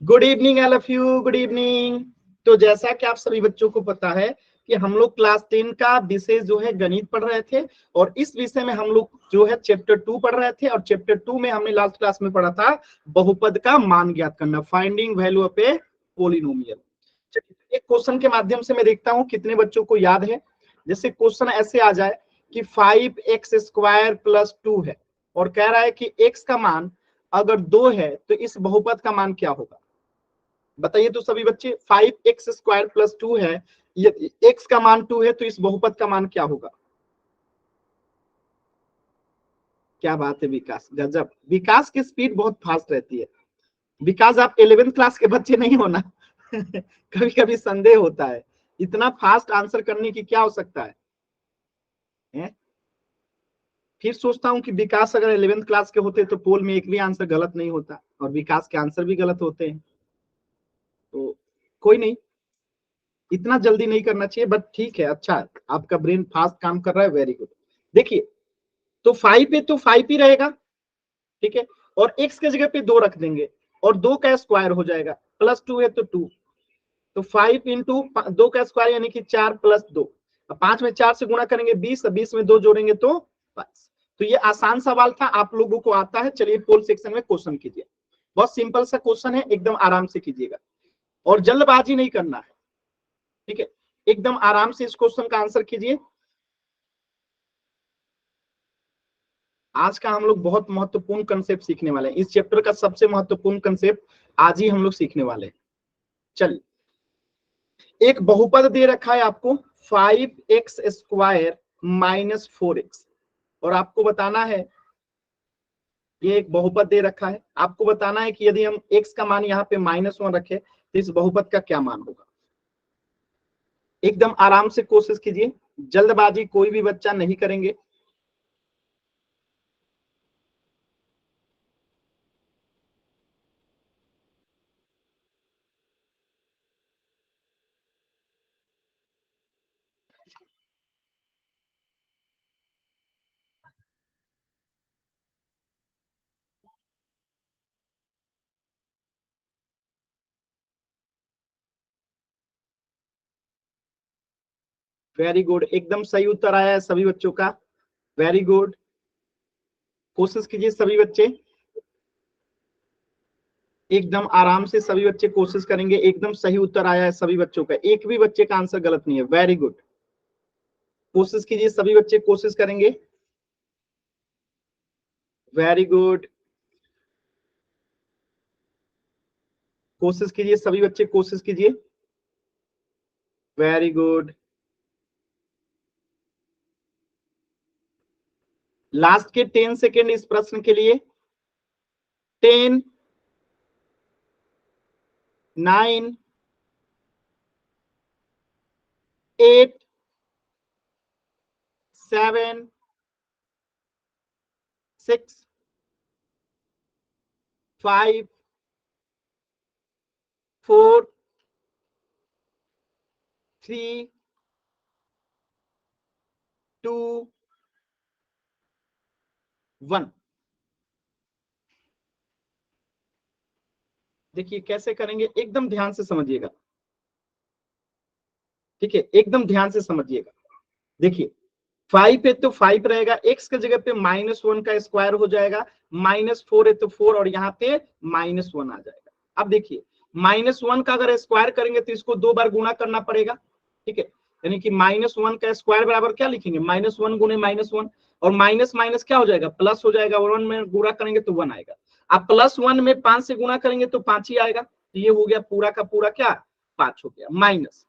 Good evening all of you, good evening. तो जैसा कि आप सभी बच्चों को पता है कि हम लोग क्लास 10 का विषय जो है गणित पढ़ रहे थे और इस विषय में हम लोग जो है चैप्टर 2 पढ़ रहे थे और चैप्टर 2 में हमने लास्ट क्लास में पढ़ा था बहुपद का मान ज्ञात करना, finding value of a polynomial. एक क्वेश्चन के माध्यम से मैं देखता हूं कितने बच्चों को याद है। जैसे क्वेश्चन ऐसे आ जाए कि 5x² + 2 है और कह रहा है कि x का मान अगर 2 है तो इस बहुपद का मान क्या होगा। बताइए तो सभी बच्चे, 5x² + 2 है, ये x का मान 2 है तो इस बहुपद का मान क्या होगा। क्या बात है विकास, गजब। विकास की स्पीड बहुत फास्ट रहती है। विकास आप 11th क्लास के बच्चे नहीं हो ना। कभी कभी संदेह होता है इतना फास्ट आंसर करने की क्या हो सकता है? फिर सोचता हूँ कि विकास अगर 11th क्लास के होते तो पोल में एक भी आंसर गलत नहीं होता और विकास के आंसर भी गलत होते हैं। तो कोई नहीं, इतना जल्दी नहीं करना चाहिए, बट ठीक है, अच्छा है, आपका ब्रेन फास्ट काम कर रहा है, वेरी गुड। देखिए तो 5 पे तो 5 ही रहेगा, ठीक है, और x के जगह पे 2 रख देंगे और 2 का स्क्वायर हो जाएगा, +2 है तो 2, तो 5 इंटू 2 का स्क्वायर यानी कि 4 + 2। 5 में 4 से गुणा करेंगे 20, 20 में 2 जोड़ेंगे तो 22। तो ये आसान सवाल था, आप लोगों को आता है। चलिए पोल सेक्शन में क्वेश्चन कीजिए, बहुत सिंपल सा क्वेश्चन है, एकदम आराम से कीजिएगा और जल्दबाजी नहीं करना है, ठीक है, एकदम आराम से इस क्वेश्चन का आंसर कीजिए। आज का हम लोग बहुत महत्वपूर्ण कंसेप्ट सीखने वाले हैं, इस चैप्टर का सबसे महत्वपूर्ण कंसेप्ट आज ही हम लोग सीखने वाले हैं। चलिए, एक बहुपद दे रखा है आपको 5x² - 4x और आपको बताना है, ये एक बहुपद दे रखा है, आपको बताना है कि यदि हम x का मान यहाँ पे -1 रखे तो इस बहुपद का क्या मान होगा। एकदम आराम से कोशिश कीजिए, जल्दबाजी कोई भी बच्चा नहीं करेंगे। वेरी गुड, एकदम सही उत्तर आया है सभी बच्चों का, वेरी गुड। कोशिश कीजिए सभी बच्चे, एकदम आराम से सभी बच्चे कोशिश करेंगे। एकदम सही उत्तर आया है सभी बच्चों का, एक भी बच्चे का आंसर गलत नहीं है, वेरी गुड। कोशिश कीजिए सभी बच्चे कोशिश करेंगे, वेरी गुड। कोशिश कीजिए सभी बच्चे कोशिश कीजिए, वेरी गुड। लास्ट के 10 सेकेंड इस प्रश्न के लिए। 10, 9, 8, 7, 6, 5, 4, 3, 2, 1। देखिए कैसे करेंगे, एकदम ध्यान से समझिएगा, ठीक है, एकदम ध्यान से समझिएगा। देखिए 5 है तो 5 रहेगा, x के जगह पे -1 का स्क्वायर हो जाएगा, -4 है तो 4 और यहाँ पे -1 आ जाएगा। अब देखिए -1 का अगर स्क्वायर करेंगे तो इसको 2 बार गुणा करना पड़ेगा, ठीक है, यानी कि -1 का स्क्वायर बराबर क्या लिखेंगे, -1 गुणे -1 और माइनस माइनस क्या हो जाएगा, प्लस हो जाएगा, और 1 में गुणा करेंगे तो 1 आएगा। अब +1 में 5 से गुणा करेंगे तो 5 ही आएगा, तो ये हो गया पूरा का पूरा क्या, 5 हो गया माइनस।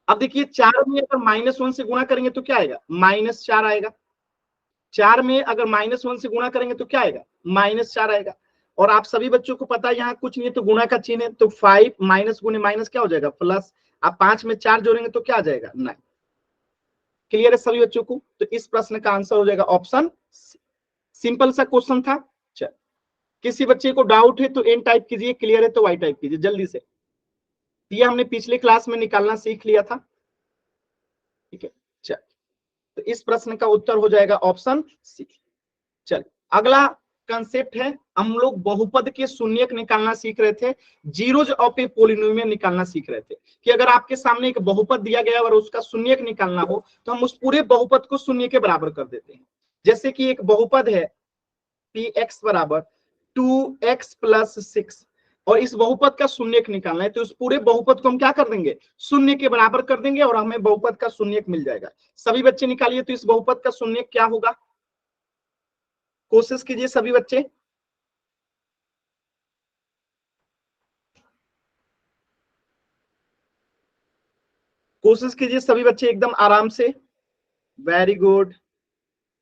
अब देखिए 4 में अगर -1 से गुणा करेंगे तो क्या आएगा, -4 आएगा। 4 में अगर -1 से गुणा करेंगे तो क्या आएगा, -4 आएगा। और आप सभी बच्चों को पता है यहाँ कुछ नहीं है तो गुणा का चिन्ह है, तो 5 माइनस गुणे माइनस क्या हो जाएगा, प्लस। आप 5 में 4 जोड़ेंगे तो क्या आ जाएगा, 9। क्लियर है सभी बच्चों को, तो इस प्रश्न का आंसर हो जाएगा ऑप्शन सी। सिंपल सा क्वेश्चन था। चल, किसी बच्चे को डाउट है तो एन टाइप कीजिए, क्लियर है तो वाई टाइप कीजिए जल्दी से। ये हमने पिछले क्लास में निकालना सीख लिया था, ठीक है। चल, तो इस प्रश्न का उत्तर हो जाएगा ऑप्शन सी। चल, अगला कंसेप्ट है, हम लोग बहुपद के शून्यक निकालना सीख रहे थे, जीरोज ऑफ ए पॉलिनोमियल निकालना सीख रहे थे कि अगर आपके सामने एक बहुपद दिया गया और उसका शून्यक निकालना हो तो हम उस पूरे बहुपद को शून्य के बराबर कर देते हैं। जैसे कि एक बहुपद है पी एक्स बराबर 2x प्लस 6 और इस बहुपद का शून्यक निकालना है तो उस पूरे बहुपद को हम क्या कर देंगे, शून्य के बराबर कर देंगे और हमें बहुपद का शून्यक मिल जाएगा। सभी बच्चे निकालिए तो इस बहुपद का शून्यक क्या होगा, कोशिश कीजिए सभी बच्चे। कोशिश कीजिए सभी बच्चे एकदम आराम से। वेरी गुड,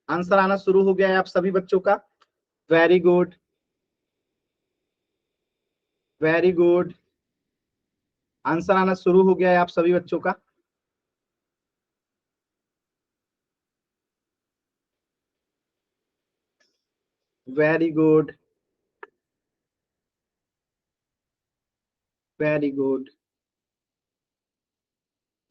आंसर आना शुरू हो गया है आप सभी बच्चों का। Very good, very good, answer आना शुरू हो गया है आप सभी बच्चों का। Very good, very good.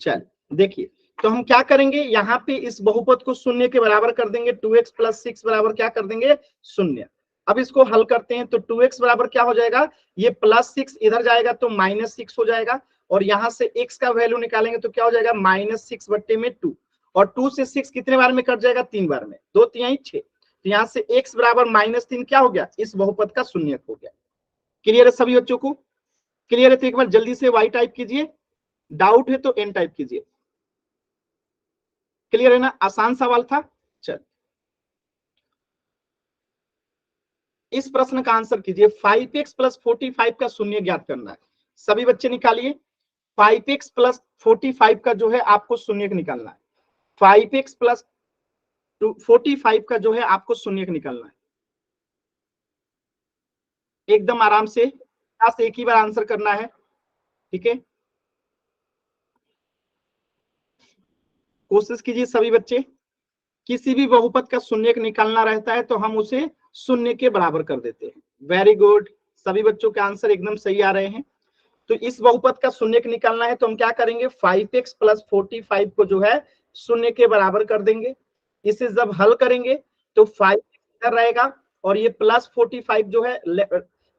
चल देखिए, तो हम क्या करेंगे, यहाँ पे इस बहुपद को शून्य के बराबर कर देंगे, 2x प्लस 6 बराबर क्या कर देंगे, शून्य। अब इसको हल करते हैं तो 2x बराबर क्या हो जाएगा, ये प्लस 6 इधर जाएगा तो माइनस 6 हो जाएगा और यहाँ से x का वैल्यू निकालेंगे तो क्या हो जाएगा, माइनस 6 बट्टे में 2 और 2 से 6 कितने बार में कट जाएगा, 3 बार में, 2 3 6। तो यहाँ से x बराबर -3 क्या हो गया, इस बहुपद का शून्यक हो गया। क्लियर है सभी बच्चों को, क्लियर है तो एक बार जल्दी से y टाइप कीजिए, डाउट है तो n टाइप कीजिए। क्लियर है ना, आसान सवाल था। चल इस प्रश्न का आंसर कीजिए, 5x प्लस 45 का शून्य ज्ञात करना है। सभी बच्चे निकालिए, 5x प्लस 45 का जो है आपको शून्य निकालना है। 5x प्लस 45 का जो है आपको शून्य निकालना है। एकदम आराम से एक ही बार आंसर करना है, ठीक है। कोशिश कीजिए सभी बच्चे, किसी भी बहुपद का शून्य निकालना रहता है तो हम उसे शून्य के बराबर कर देते हैं। वेरी गुड, सभी बच्चों के आंसर एकदम सही आ रहे हैं। तो इस बहुपद का शून्य निकालना है तो हम क्या करेंगे, 5x प्लस 45 को जो है शून्य के बराबर कर देंगे। इसे जब हल करेंगे तो 5 इधर रहेगा और ये प्लस 45 जो है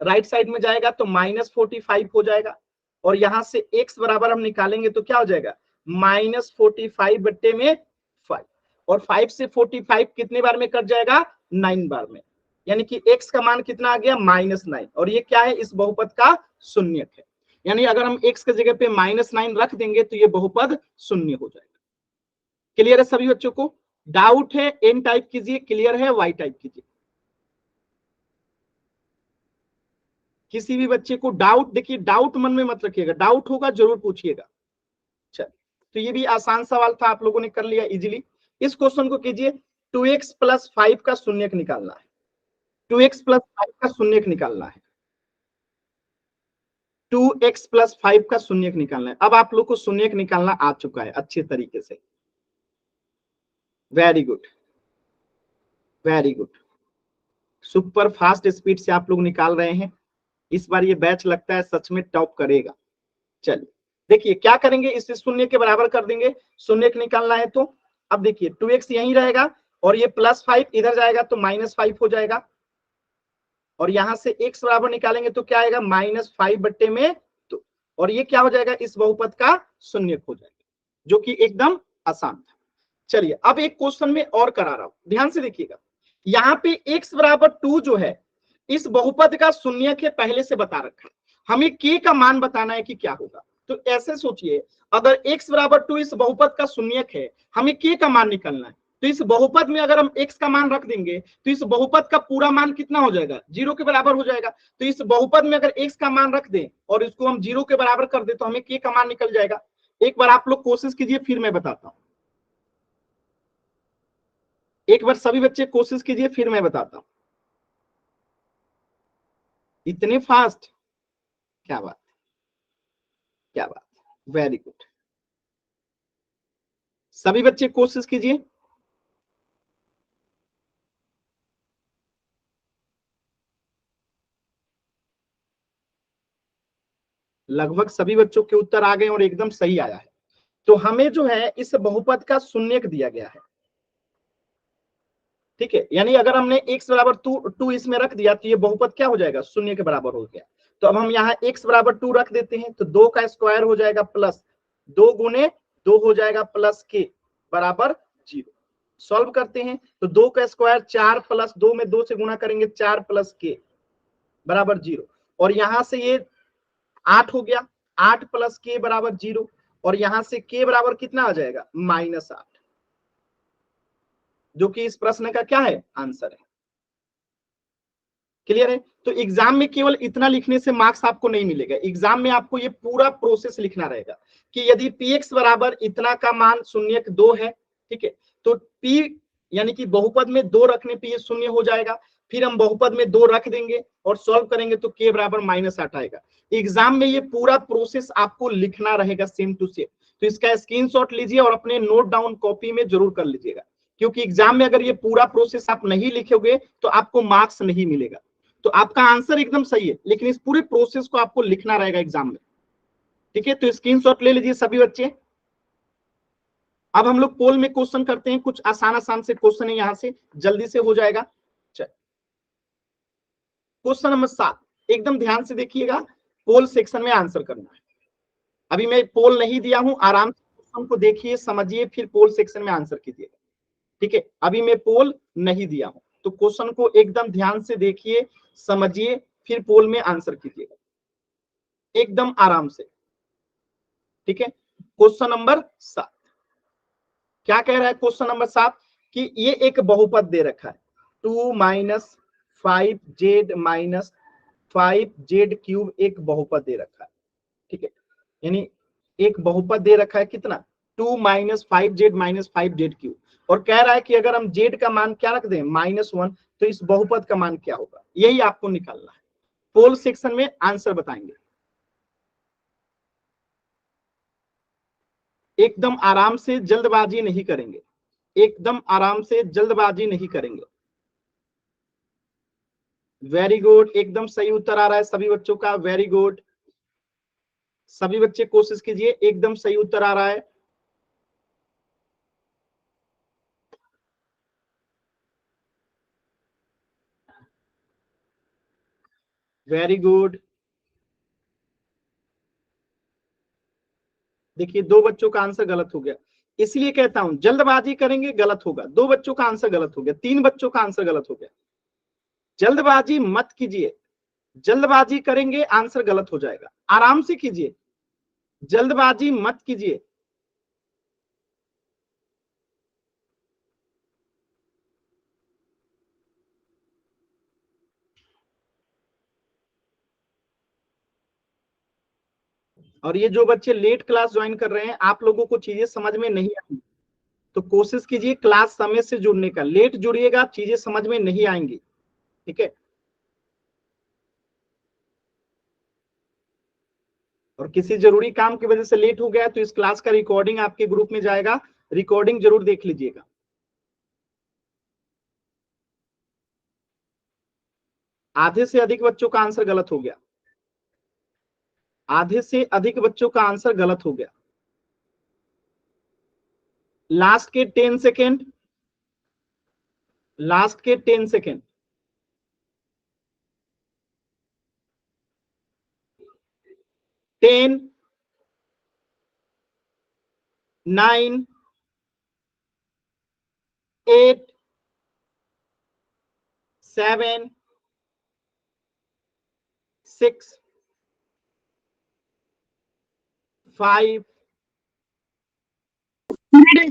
राइट साइड में जाएगा तो -45 हो जाएगा और यहाँ से x बराबर हम निकालेंगे तो क्या हो जाएगा, -45 बट्टे में 5 और 5 से 45 कितने बार में कट जाएगा, 9 बार में, यानी कि x का मान कितना आ गया, -9 और ये क्या है, इस बहुपद का शून्यक है। यानी अगर हम x के जगह पे -9 रख देंगे तो ये बहुपद शून्य हो जाएगा। क्लियर है सभी बच्चों को, डाउट है n टाइप कीजिए, क्लियर है y टाइप कीजिए। किसी भी बच्चे को डाउट, देखिए डाउट मन में मत रखिएगा, डाउट होगा जरूर पूछिएगा। चल तो ये भी आसान सवाल था, आप लोगों ने कर लिया इजीली। इस क्वेश्चन को कीजिए, 2x प्लस 5 का शून्यक निकालना है। 2x प्लस 5 का शून्यक निकालना है। 2x प्लस 5 का शून्यक निकालना है। अब आप लोग को शून्यक निकालना आ चुका है अच्छे तरीके से। Very good, very good, super fast speed से आप लोग निकाल रहे हैं। इस बार ये बैच लगता है सच में टॉप करेगा। चलिए देखिए क्या करेंगे, इसे शून्य के बराबर कर देंगे, शून्य निकालना है तो अब देखिए 2x यहीं रहेगा और ये +5 इधर जाएगा तो -5 हो जाएगा और यहां से x बराबर निकालेंगे तो क्या आएगा, -5 बट्टे में 2 और ये क्या हो जाएगा, इस बहुपद का शून्य हो जाएगा, जो कि एकदम आसान था। चलिए अब एक क्वेश्चन में और करा रहा हूं, ध्यान से देखिएगा। यहाँ पे x बराबर 2 जो है इस बहुपद का शून्य के पहले से बता रखा है, हमें k का मान बताना है कि क्या होगा। तो ऐसे सोचिए, अगर x बराबर 2 इस बहुपद का शून्यक है, हमें k का मान निकालना है, तो इस बहुपद में अगर हम x का मान रख देंगे तो इस बहुपद का पूरा मान कितना हो जाएगा, 0 के बराबर हो जाएगा। तो इस बहुपद में अगर x का मान रख दें और इसको हम 0 के बराबर कर दे तो हमें k का मान निकल जाएगा। एक बार आप लोग कोशिश कीजिए, फिर मैं बताता हूं। एक बार सभी बच्चे कोशिश कीजिए, फिर मैं बताता हूं। इतने फास्ट, क्या बात, क्या बात, वेरी गुड। सभी बच्चे कोशिश कीजिए। लगभग सभी बच्चों के उत्तर आ गए और एकदम सही आया है। तो हमें जो है इस बहुपद का शून्यक दिया गया है। ठीक है, यानी अगर हमने x बराबर 2 इसमें रख दिया तो ये बहुपद क्या हो जाएगा, शून्य के बराबर हो गया। तो अब हम यहाँ x बराबर 2 रख देते हैं, तो 2 का स्क्वायर हो जाएगा प्लस 2 गुने 2 हो जाएगा प्लस k बराबर 0। सॉल्व करते हैं तो 2 का स्क्वायर 4 प्लस 2 में 2 से गुणा करेंगे 4 प्लस k बराबर 0। और यहां से ये 8 हो गया, 8 प्लस k बराबर 0। और यहां से k बराबर कितना आ जाएगा, -8, जो कि इस प्रश्न का क्या है, आंसर है। क्लियर है। तो एग्जाम में केवल इतना लिखने से मार्क्स आपको नहीं मिलेगा, एग्जाम में आपको ये पूरा प्रोसेस लिखना रहेगा कि यदि px बराबर इतना का मान 0.2 है, ठीक है, तो p यानी कि बहुपद में 2 रखने पे ये 0 हो जाएगा, फिर हम बहुपद में 2 रख देंगे और सॉल्व करेंगे तो k बराबर -8 आएगा। एग्जाम में ये पूरा प्रोसेस आपको लिखना रहेगा सेम टू सेम। तो इसका स्क्रीनशॉट लीजिए और अपने नोट डाउन कॉपी में जरूर कर लीजिएगा, क्योंकि एग्जाम में अगर ये पूरा प्रोसेस आप नहीं लिखोगे तो आपको मार्क्स नहीं मिलेगा। तो आपका आंसर एकदम सही है, लेकिन इस पूरे प्रोसेस को आपको लिखना रहेगा एग्जाम में, ठीक है। तो स्क्रीनशॉट ले लीजिए सभी बच्चे। अब हम लोग पोल में क्वेश्चन करते हैं, कुछ आसान आसान से क्वेश्चन है, यहां से जल्दी से हो जाएगा। चल क्वेश्चन नंबर 7, एकदम ध्यान से देखिएगा, पोल सेक्शन में आंसर करना है। अभी मैं पोल नहीं दिया हूं, आराम से क्वेश्चन को देखिए, समझिए, फिर पोल सेक्शन में आंसर कीजिएगा, ठीक है। अभी मैं पोल नहीं दिया हूं, तो क्वेश्चन को एकदम ध्यान से देखिए, समझिए, फिर पोल में आंसर कीजिएगा एकदम आराम से, ठीक है। क्वेश्चन नंबर 7 क्या कह रहा है, क्वेश्चन नंबर 7 कि ये एक बहुपद दे रखा है 2 - 5z - 5z क्यूब, एक बहुपद दे रखा है, ठीक है। यानी एक बहुपद दे रखा है कितना, 2 - 5z - 5z क्यूब, और कह रहा है कि अगर हम z का मान क्या रख दें, -1, तो इस बहुपद का मान क्या होगा, यही आपको निकालना है। पोल सेक्शन में आंसर बताएंगे, एकदम आराम से, जल्दबाजी नहीं करेंगे, एकदम आराम से, जल्दबाजी नहीं करेंगे। वेरी गुड, एकदम सही उत्तर आ रहा है सभी बच्चों का, वेरी गुड। सभी बच्चे कोशिश कीजिए, एकदम सही उत्तर आ रहा है। Very good. देखिए 2 बच्चों का आंसर गलत हो गया, इसलिए कहता हूं जल्दबाजी करेंगे गलत होगा। 2 बच्चों का आंसर गलत हो गया, 3 बच्चों का आंसर गलत हो गया। जल्दबाजी मत कीजिए, जल्दबाजी करेंगे आंसर गलत हो जाएगा, आराम से कीजिए, जल्दबाजी मत कीजिए। और ये जो बच्चे लेट क्लास ज्वाइन कर रहे हैं, आप लोगों को चीजें समझ में नहीं आएंगी, तो कोशिश कीजिए क्लास समय से जुड़ने का, लेट जुड़िएगा चीजें समझ में नहीं आएंगी, ठीक है। और किसी जरूरी काम की वजह से लेट हो गया तो इस क्लास का रिकॉर्डिंग आपके ग्रुप में जाएगा, रिकॉर्डिंग जरूर देख लीजिएगा। आधे से अधिक बच्चों का आंसर गलत हो गया, आधे से अधिक बच्चों का आंसर गलत हो गया। लास्ट के 10 सेकेंड, लास्ट के 10 सेकेंड। 10, 9, 8, 7, 6, 5,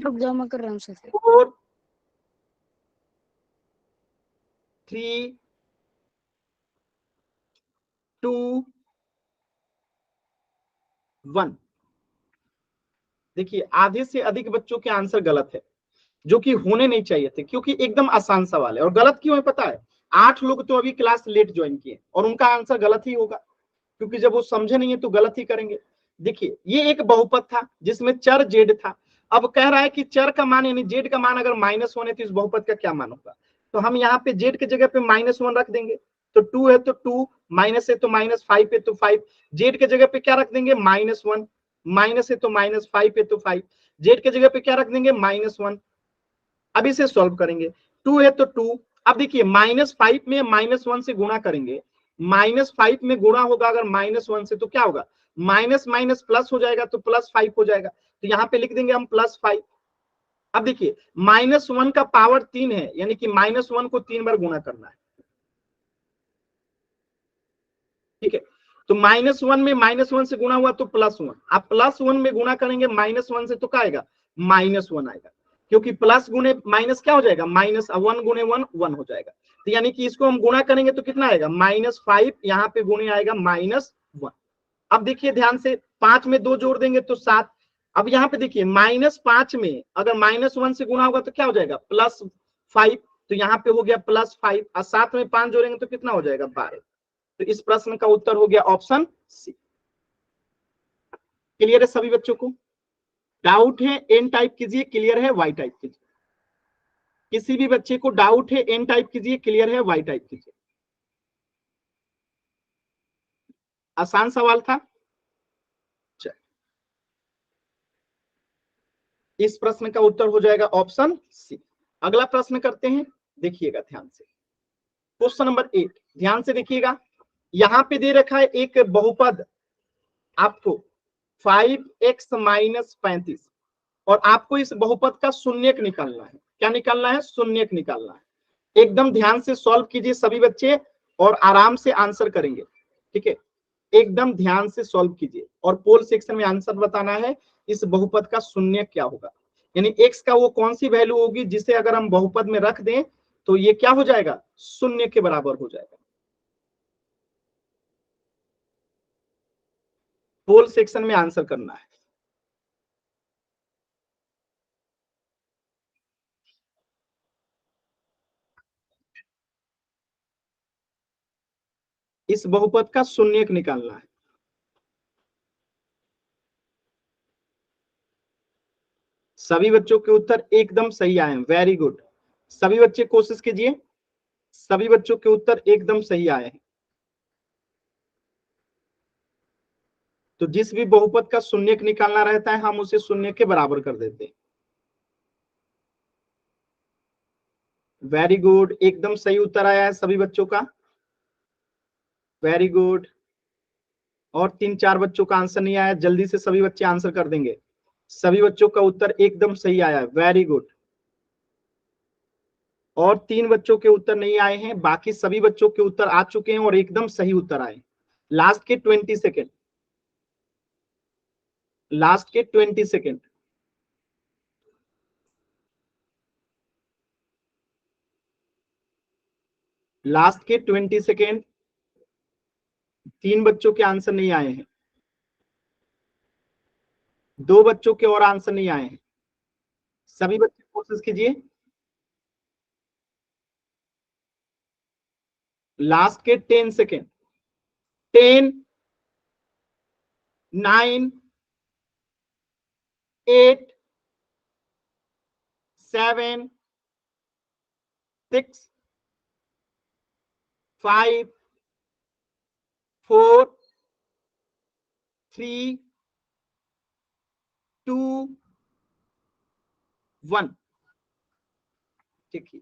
रुक जाओ, मैं कर रहा हूँ सर। 4, 3, 2, 1। देखिए आधे से अधिक बच्चों के आंसर गलत है, जो कि होने नहीं चाहिए थे, क्योंकि एकदम आसान सवाल है। और गलत क्यों है पता है, 8 लोग तो अभी क्लास लेट ज्वाइन किए और उनका आंसर गलत ही होगा, क्योंकि जब वो समझे नहीं है तो गलत ही करेंगे। देखिए ये एक बहुपद था जिसमें चर जेड था, अब कह रहा है कि चर का मान यानी जेड का मान अगर -1 है तो इस बहुपद का क्या मान होगा। तो हम यहाँ पे जेड की जगह पे -1 रख देंगे, तो 2 है तो 2, माइनस है तो -5 है तो 5, जेड के जगह पे क्या रख देंगे, -1, माइनस है तो -5 है तो 5, जेड के जगह पे क्या रख देंगे, -1। अब इसे सॉल्व करेंगे, 2 है तो 2। अब देखिए -5 में -1 से गुणा करेंगे, -5 में गुणा होगा अगर -1 से तो क्या होगा, माइनस माइनस प्लस हो जाएगा तो +5 हो जाएगा, तो यहाँ पे लिख देंगे हम +5। अब देखिए -1 का पावर 3 है, यानी कि -1 को 3 बार गुणा करना है, ठीक है। तो -1 में -1 से गुणा हुआ तो +1, आप +1 में गुणा करेंगे -1 से तो क्या आएगा, -1 आएगा, क्योंकि प्लस गुणे माइनस क्या हो जाएगा, -1 गुणे 1 1 हो जाएगा। तो यानी कि इसको हम गुणा करेंगे तो कितना आएगा, -5, यहाँ पे गुणे आएगा -1। अब देखिए ध्यान से, 5 में 2 जोड़ देंगे तो 7। अब यहाँ पे देखिए -5 में अगर -1 से गुणा होगा तो क्या हो जाएगा, +5, तो यहाँ पे हो गया +5, और 7 में 5 जोड़ेंगे तो कितना हो जाएगा, 12। तो इस प्रश्न का उत्तर हो गया ऑप्शन सी। क्लियर है सभी बच्चों को? डाउट है एन टाइप कीजिए, क्लियर है वाई टाइप कीजिए। किसी भी बच्चे को डाउट है एन टाइप कीजिए, क्लियर है वाई टाइप कीजिए। आसान सवाल था। चल, इस प्रश्न का उत्तर हो जाएगा ऑप्शन सी। अगला प्रश्न करते हैं, देखिएगा ध्यान से। क्वेश्चन नंबर 8, ध्यान से देखिएगा। यहां पे दे रखा है एक बहुपद आपको 5x - 35, और आपको इस बहुपद का शून्यक निकालना है। क्या निकालना है, शून्यक निकालना है। एकदम ध्यान से सॉल्व कीजिए सभी बच्चे, और आराम से आंसर करेंगे, ठीक है। एकदम ध्यान से सॉल्व कीजिए, और पोल सेक्शन में आंसर बताना है इस बहुपद का शून्यक क्या होगा, यानी x का वो कौन सी वैल्यू होगी जिसे अगर हम बहुपद में रख दें तो ये क्या हो जाएगा, शून्य के बराबर हो जाएगा। पोल सेक्शन में आंसर करना है। इस बहुपद का शून्यक निकालना है। सभी बच्चों के उत्तर एकदम सही आए हैं, वेरी गुड। सभी बच्चे कोशिश कीजिए, सभी बच्चों के उत्तर एकदम सही आए हैं। तो जिस भी बहुपद का शून्यक निकालना रहता है हम उसे शून्य के बराबर कर देते हैं। वेरी गुड, एकदम सही उत्तर आया है सभी बच्चों का, वेरी गुड। और 3-4 बच्चों का आंसर नहीं आया, जल्दी से सभी बच्चे आंसर कर देंगे। सभी बच्चों का उत्तर एकदम सही आया है, वेरी गुड। और 3 बच्चों के उत्तर नहीं आए हैं, बाकी सभी बच्चों के उत्तर आ चुके हैं और एकदम सही उत्तर आए। लास्ट के 20 सेकेंड, लास्ट के 20 सेकेंड। लास्ट के 20 सेकेंड। 3 बच्चों के आंसर नहीं आए हैं, 2 बच्चों के और आंसर नहीं आए हैं। सभी बच्चे कोशिश कीजिए। लास्ट के 10 सेकेंड। 10, 9, 8, 7, 6, 5, 4, 3, 2, 1। देखिए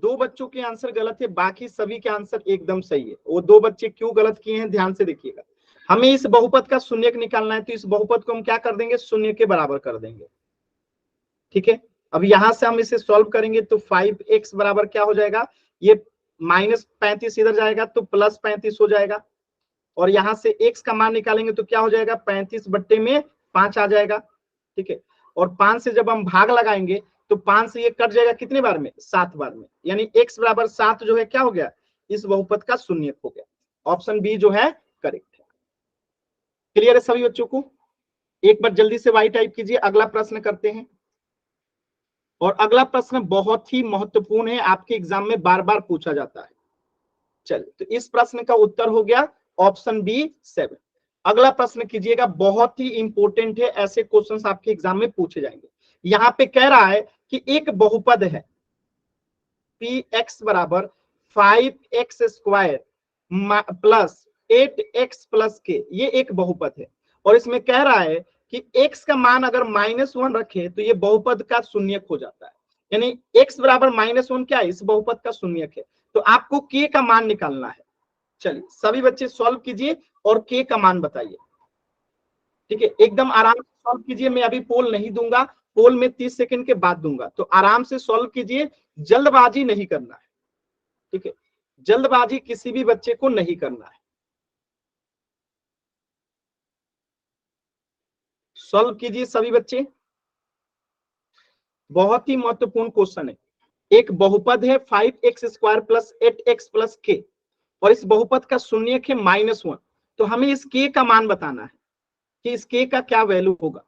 2 बच्चों के आंसर गलत है, बाकी सभी के आंसर एकदम सही है। वो 2 बच्चे क्यों गलत किए हैं ध्यान से देखिएगा। हमें इस बहुपद का शून्यक निकालना है, तो इस बहुपद को हम क्या कर देंगे, शून्य के बराबर कर देंगे, ठीक है। अब यहां से हम इसे सॉल्व करेंगे तो 5x बराबर क्या हो जाएगा, ये -35 इधर जाएगा तो +35 हो जाएगा, और यहां से x का मान निकालेंगे तो क्या हो जाएगा, 35/5 आ जाएगा, ठीक है। और 5 से जब हम भाग लगाएंगे तो 5 से ये कट जाएगा कितने बार में, 7 बार में, यानी x बराबर 7 जो है क्या हो गया, इस बहुपद का शून्यक हो गया। ऑप्शन बी जो है करेक्ट है। क्लियर है सभी बच्चों को? एक बार जल्दी से वाई टाइप कीजिए, अगला प्रश्न करते हैं। और अगला प्रश्न बहुत ही महत्वपूर्ण है, आपके एग्जाम में बार बार पूछा जाता है। चलिए, तो इस प्रश्न का उत्तर हो गया ऑप्शन बी 7। अगला प्रश्न कीजिएगा, बहुत ही इंपॉर्टेंट है, ऐसे क्वेश्चंस आपके एग्जाम में पूछे जाएंगे। यहाँ पे कह रहा है कि एक बहुपद है px बराबर 5x² प्लस 8x + k, ये एक बहुपद है। और इसमें कह रहा है कि x का मान अगर -1 रखे तो ये बहुपद का शून्यक हो जाता है। यानी x बराबर -1 क्या है, इस बहुपद का शून्यक है। तो आपको k का मान निकालना है। चलिए सभी बच्चे सॉल्व कीजिए और k का मान बताइए। ठीक है, एकदम आराम से सॉल्व कीजिए, मैं अभी पोल नहीं दूंगा, पोल में 30 सेकंड के बाद दूंगा, तो आराम से सॉल्व कीजिए, जल्दबाजी नहीं करना है। ठीक है, जल्दबाजी किसी भी बच्चे को नहीं करना है। सॉल्व कीजिए सभी बच्चे, बहुत ही महत्वपूर्ण क्वेश्चन है। एक बहुपद है 5x² plus 8x plus k, और इस बहुपद का शून्यक है -1। तो हमें इस k का मान बताना है कि इस k का क्या वैल्यू होगा।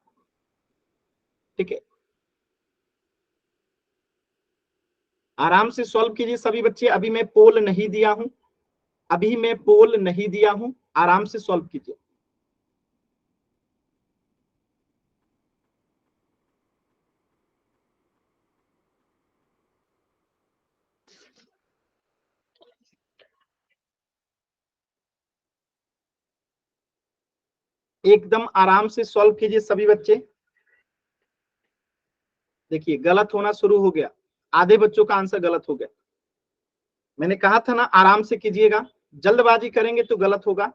ठीक है, आराम से सॉल्व कीजिए सभी बच्चे, अभी मैं पोल नहीं दिया हूं, अभी मैं पोल नहीं दिया हूं, आराम से सॉल्व कीजिए। एकदम आराम से सॉल्व कीजिए सभी बच्चे। देखिए गलत होना शुरू हो गया, आधे बच्चों का आंसर गलत हो गया। मैंने कहा था ना आराम से कीजिएगा, जल्दबाजी करेंगे तो गलत होगा।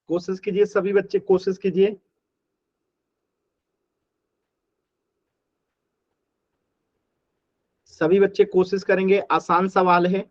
कोशिश कीजिए सभी बच्चे, कोशिश कीजिए। सभी बच्चे कोशिश करेंगे, आसान सवाल है।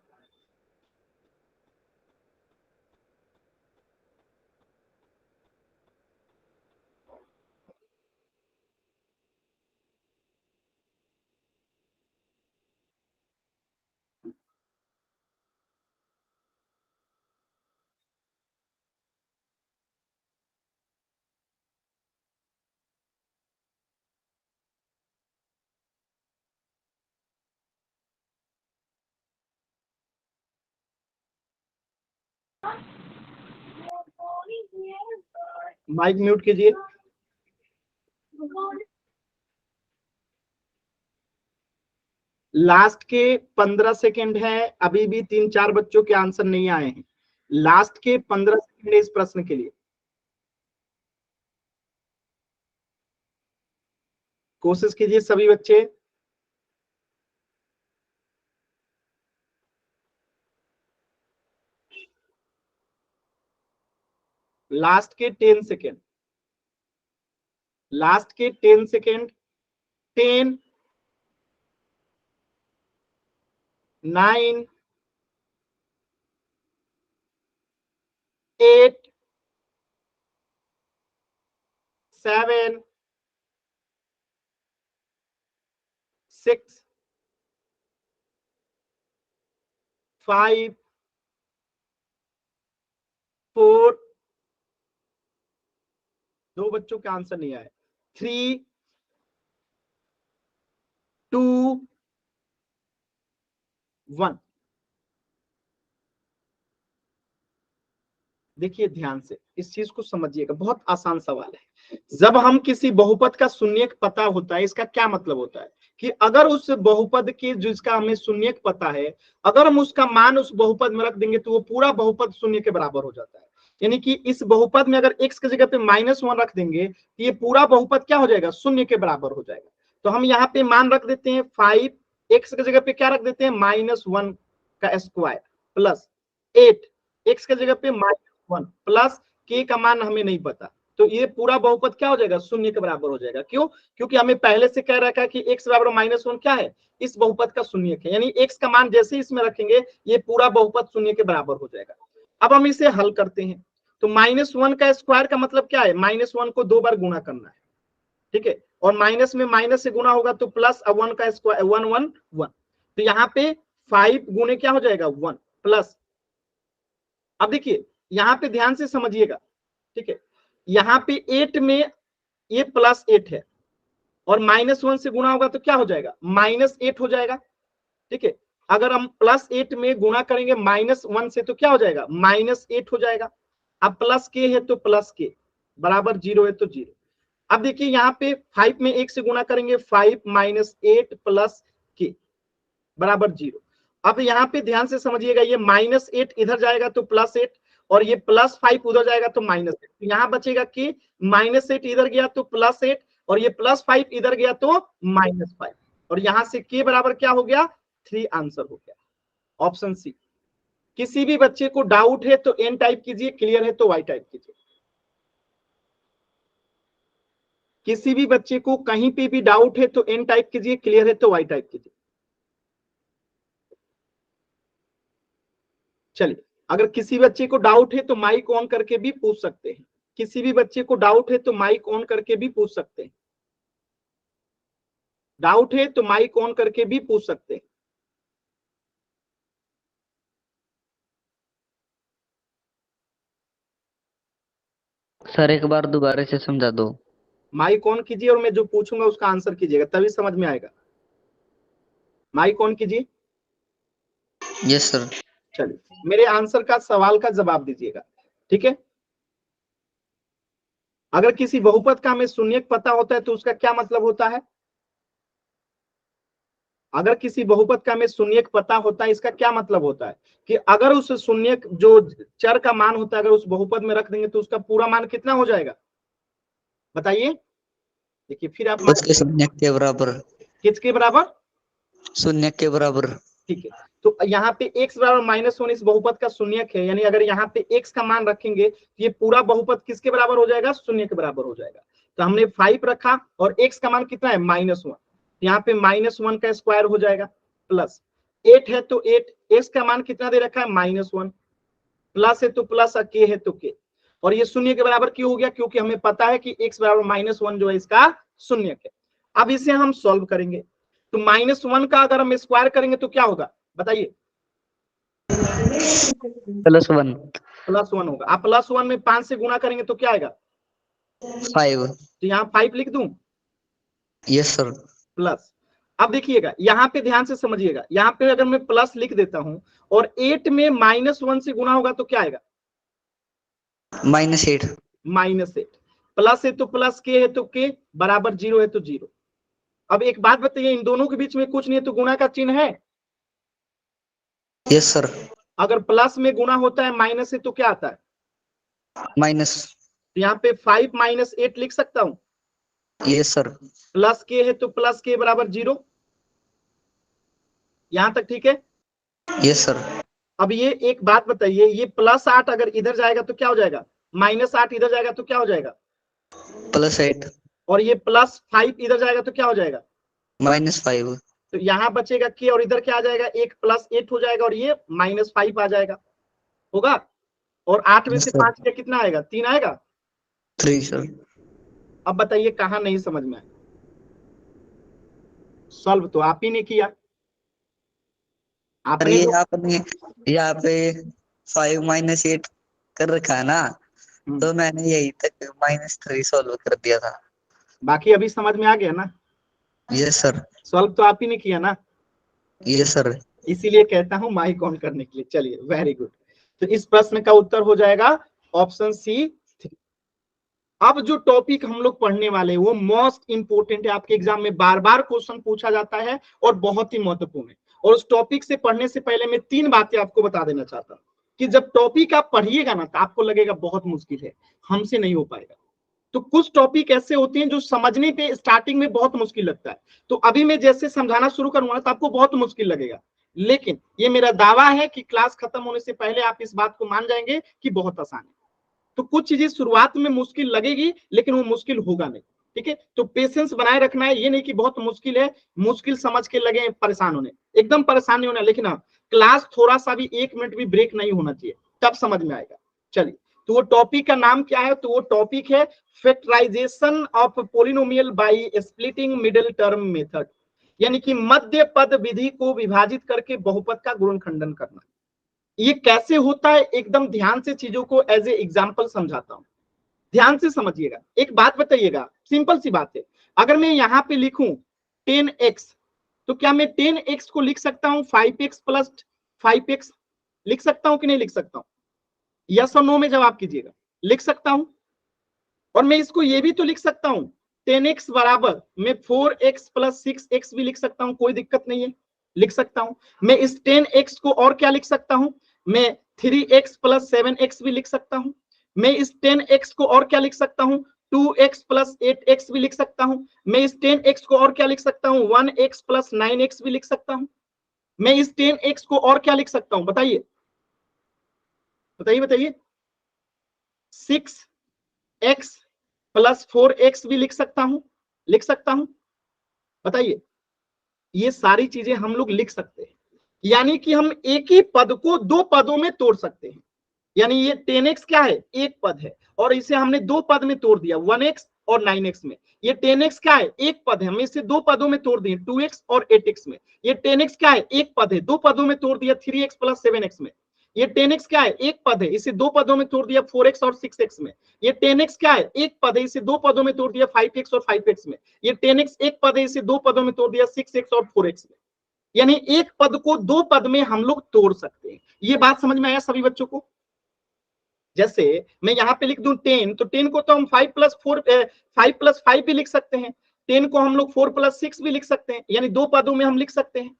माइक म्यूट कीजिए। लास्ट के 15 सेकेंड है, अभी भी 3-4 बच्चों के आंसर नहीं आए हैं। लास्ट के 15 सेकेंड इस प्रश्न के लिए कोशिश कीजिए सभी बच्चे। लास्ट के 10 सेकेंड, लास्ट के 10 सेकेंड। 10, 9, 8, 7, 6, 5, 4, 2 बच्चों के आंसर नहीं आए। 3, 2, 1। देखिए ध्यान से इस चीज को समझिएगा, बहुत आसान सवाल है। जब हम किसी बहुपद का शून्यक पता होता है, इसका क्या मतलब होता है कि अगर उस बहुपद के जिसका हमें शून्यक पता है, अगर हम उसका मान उस बहुपद में रख देंगे तो वो पूरा बहुपद शून्य के बराबर हो जाता है। यानी कि इस बहुपद में अगर x की जगह पे -1 रख देंगे तो ये पूरा बहुपद क्या हो जाएगा, शून्य के बराबर हो जाएगा। तो हम यहाँ पे मान रख देते हैं 5, x की जगह पे क्या रख देते हैं -1 का स्क्वायर प्लस 8, x की जगह पे -1 प्लस k का मान हमें नहीं पता, तो ये पूरा बहुपद क्या हो जाएगा, शून्य के बराबर हो जाएगा। क्यों, क्योंकि हमें पहले से कह रखा है कि x बराबर -1 क्या है, इस बहुपद का शून्यक है। यानी x का मान जैसे ही इसमें रखेंगे ये पूरा बहुपद शून्य के बराबर हो जाएगा। अब हम इसे हल करते हैं, तो -1 का स्क्वायर का मतलब क्या है, -1 को 2 बार गुणा करना है। ठीक है, और माइनस में माइनस से गुणा होगा तो प्लस 1 का स्क्वायर 1 1 1, तो यहाँ पे 5 गुणे क्या हो जाएगा 1 प्लस। अब देखिए यहाँ पे ध्यान से समझिएगा। ठीक है, यहाँ पे 8 में ये +8 है और -1 से गुणा होगा तो क्या हो जाएगा, -8 हो जाएगा। ठीक है, अगर हम +8 में गुणा करेंगे -1 से तो क्या हो जाएगा, -8 हो जाएगा। अब प्लस के है तो प्लस के बराबर 0 है तो 0। अब देखिए यहाँ पे 5 में 1 से गुणा करेंगे, 5 - 8 प्लस के बराबर 0। अब यहाँ पे ध्यान से समझिएगा, ये -8 इधर जाएगा तो +8 और ये +5 उधर जाएगा तो -8। यहाँ बचेगा कि -8 इधर गया तो +8 और ये +5 इधर गया तो -5 और यहाँ से के बराबर क्या हो गया, 3 आंसर हो गया ऑप्शन सी। किसी भी बच्चे को डाउट है तो एन टाइप कीजिए, क्लियर है तो वाई टाइप कीजिए। किसी भी बच्चे को कहीं पे भी डाउट है तो एन टाइप कीजिए, क्लियर है तो वाई टाइप कीजिए। चलिए, अगर किसी बच्चे को डाउट है तो माइक ऑन करके भी पूछ सकते हैं। किसी भी बच्चे को डाउट है तो माइक ऑन करके भी पूछ सकते हैं। डाउट है तो माइक ऑन करके भी पूछ सकते हैं। सर एक बार दोबारा से समझा दो। माइक ऑन कीजिए और मैं जो पूछूंगा उसका आंसर कीजिएगा, तभी समझ में आएगा। माइक ऑन कीजिए। Yes sir. चलिए, मेरे आंसर का सवाल का जवाब दीजिएगा, ठीक है। अगर किसी बहुपद का हमें शून्यक पता होता है तो उसका क्या मतलब होता है। अगर किसी बहुपद का हमें शून्यक पता होता है, इसका क्या मतलब होता है कि अगर उस शून्यक जो चर का मान होता है अगर उस बहुपद में रख देंगे तो उसका पूरा मान कितना हो जाएगा, बताइए। देखिए फिर आप उसके शून्यक के बराबर। किसके बराबर, शून्यक के बराबर। ठीक है। तो यहाँ पे x बराबर -1 इस बहुपद का शून्यक है, यानी अगर यहाँ पे x का मान रखेंगे तो ये पूरा बहुपद किसके बराबर हो जाएगा, शून्य के बराबर हो जाएगा। तो हमने 5 रखा और x का मान कितना है, -1। यहाँ पे -1 का स्क्वायर हो जाएगा, प्लस 8 है तो 8, x का मान कितना दे रखा है, -1, प्लस है तो प्लस, के है तो के, और ये शून्य के बराबर क्यों हो गया, क्योंकि हमें पता है कि x बराबर -1 जो है इसका शून्यक है। अब इसे हम सॉल्व करेंगे तो -1 का अगर हम स्क्वायर करेंगे तो क्या होगा, बताइए। +1। +1 होगा। आप +1 में 5 से गुणा करेंगे तो क्या आएगा, 5। तो यहाँ 5 लिख दूं, यस सर। प्लस। अब देखिएगा यहाँ पे ध्यान से समझिएगा, यहाँ पे अगर मैं प्लस लिख देता हूं और 8 में -1 से गुणा होगा तो क्या आएगा, -8। -8, प्लस है तो प्लस, के है तो के बराबर 0 है तो 0। अब एक बात बताइए, इन दोनों के बीच में कुछ नहीं है तो गुणा का चिन्ह है। Yes sir. अगर प्लस में गुणा होता है माइनस है तो क्या आता है, माइनस। तो यहाँ पे 5 - 8 लिख सकता हूं। Yes sir. प्लस के है तो प्लस के बराबर 0, यहां तक ठीक है। Yes sir. अब ये एक बात बताइए, ये +8 अगर इधर जाएगा तो क्या हो जाएगा, -8 इधर जाएगा तो क्या हो जाएगा, +8। और ये +5 इधर जाएगा तो क्या हो जाएगा, -5। तो यहाँ बचेगा के और इधर क्या आ जाएगा, एक +8 हो जाएगा और ये -5 आ जाएगा, होगा। और 8 में से 5 का कितना आएगा, 3 आएगा। 3 सर। अब बताइए कहाँ नहीं समझ में आया, सॉल्व तो आप ही ने किया, सर आपने ये तो आपने यहाँ पे 5 - 8 कर रखा है ना, तो मैंने यही तक -3 सॉल्व कर दिया था। बाकी अभी समझ में आ गया ना। Yes sir. सॉल्व तो आप ही ने किया ना, यस सर। इसीलिए कहता हूं माइक ऑन करने के लिए। चलिए वेरी गुड, तो इस प्रश्न का उत्तर हो जाएगा ऑप्शन सी। अब जो टॉपिक हम लोग पढ़ने वाले हैं वो मोस्ट इंपोर्टेंट है, आपके एग्जाम में बार बार क्वेश्चन पूछा जाता है और बहुत ही महत्वपूर्ण है। और उस टॉपिक से पढ़ने से पहले मैं 3 बातें आपको बता देना चाहता हूं कि जब टॉपिक आप पढ़िएगा ना तो आपको लगेगा बहुत मुश्किल है, हमसे नहीं हो पाएगा। तो कुछ टॉपिक ऐसे होते हैं जो समझने पे स्टार्टिंग में बहुत मुश्किल लगता है, तो अभी मैं जैसे समझाना शुरू करूंगा तो आपको बहुत मुश्किल लगेगा, लेकिन ये मेरा दावा है कि क्लास खत्म होने से पहले आप इस बात को मान जाएंगे कि बहुत आसान है। तो कुछ चीजें शुरुआत में मुश्किल लगेगी लेकिन वो मुश्किल होगा नहीं, ठीक है। तो पेशेंस बनाए रखना है, ये नहीं कि बहुत मुश्किल है, मुश्किल समझ के लगे परेशान होने, एकदम परेशान नहीं होना, लेकिन हाँ क्लास थोड़ा सा भी 1 मिनट भी ब्रेक नहीं होना चाहिए, तब समझ में आएगा। चलिए, तो वो टॉपिक का नाम क्या है, तो वो टॉपिक है factorisation of polynomial by splitting middle term method, यानी कि मध्य पद विधि को विभाजित करके बहुपद का गुणनखंडन करना। ये कैसे होता है, एकदम ध्यान से चीजों को एज ए एग्जाम्पल समझाता हूं, ध्यान से समझिएगा। एक बात बताइएगा, सिंपल सी बात है, अगर मैं यहां पे लिखूं 10x तो क्या मैं 10x को लिख सकता हूं 5x प्लस 5x? लिख सकता हूं कि नहीं लिख सकता हूं? यस और नो में जवाब कीजिएगा। लिख सकता हूं। और मैं इसको ये भी तो लिख सकता हूं 10x बराबर मैं 4x प्लस 6x भी लिख सकता हूं, कोई दिक्कत नहीं है, लिख सकता हूं। मैं इस 10x को और क्या लिख सकता हूं, मैं 3x प्लस 7x भी लिख सकता हूं। मैं इस 10x को और क्या लिख सकता हूं 2x प्लस 8x भी लिख सकता हूं। मैं इस 10x को और क्या लिख सकता हूं 1x प्लस 9x भी लिख सकता हूं। मैं इस 10x को और क्या लिख सकता हूं, बताइए बताइए बताइए। 6x प्लस 4x भी लिख सकता हूं, लिख सकता हूं, बताइए। ये सारी चीजें हम लोग लिख सकते हैं, यानी कि हम एक ही पद को दो पदों में तोड़ सकते हैं। यानी ये 10x क्या है, एक पद है, और इसे हमने दो पद में तोड़ दिया 1x और 9x में। ये 10x क्या है, एक पद है, हम इसे दो पदों में तोड़ दिए 2x और 8x में। ये 10x क्या है, एक पद है, दो पदों में तोड़ दिया 3x प्लस 7x में। ये 10x क्या है, एक पद है, इसे दो पदों में तोड़ दिया 4x और 6x में। ये 10x क्या है, एक पद है, इसे दो पदों में तोड़ दिया 5x और 5x में। ये 10x एक पद है, इसे दो पदों में तोड़ दिया 6x और 4x में। यानी एक पद को दो पद में हम लोग तोड़ सकते हैं। ये बात समझ में आया सभी बच्चों को? जैसे मैं यहाँ पे लिख दूं 10, तो 10 को तो हम 5 प्लस 5 भी लिख सकते हैं। 10 को हम लोग 4 प्लस 6 भी लिख सकते हैं, यानी दो पदों में हम लिख सकते हैं।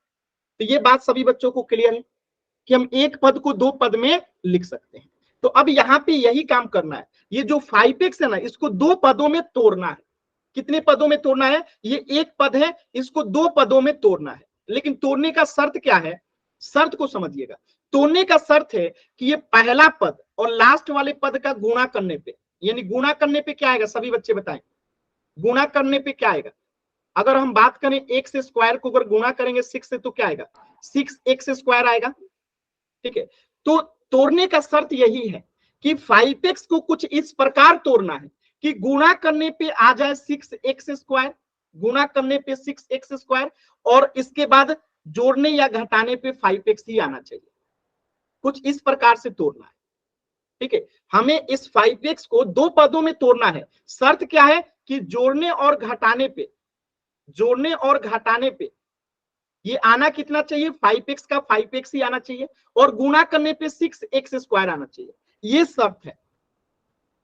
तो ये बात सभी बच्चों को क्लियर है कि हम एक पद को दो पद में लिख सकते हैं। तो अब यहाँ पे यही काम करना है। ये जो 5x है ना, इसको दो पदों में तोड़ना है। कितने पदों में तोड़ना है, ये एक पद है, इसको दो पदों में तोड़ना है। लेकिन तोड़ने का शर्त क्या है, शर्त को समझिएगा। तोड़ने का शर्त है कि ये पहला पद और लास्ट वाले पद का गुणा करने पे, यानी गुणा करने पे क्या आएगा, सभी बच्चे बताएं, गुणा करने पे क्या आएगा? अगर हम बात करें एक्स स्क्वायर को अगर गुणा करेंगे 6 से तो क्या आएगा, 6x स्क्वायर आएगा। ठीक है, तो तोड़ने का शर्त यही है कि 5x को कुछ इस प्रकार तोड़ना है कि गुणा करने पे आ जाए 6x स्क्वायर, गुणा करने पे 6x स्क्वायर, और इसके बाद जोड़ने या घटाने पे 5x ही आना चाहिए। कुछ इस प्रकार से तोड़ना है। ठीक है, हमें इस 5x को दो पदों में तोड़ना है। शर्त क्या है कि जोड़ने और घटाने पे, जोड़ने और घटाने पे ये आना कितना चाहिए, 5x का 5x ही आना चाहिए, और गुणा करने पे 6x स्क्वायर आना चाहिए। ये शर्त है,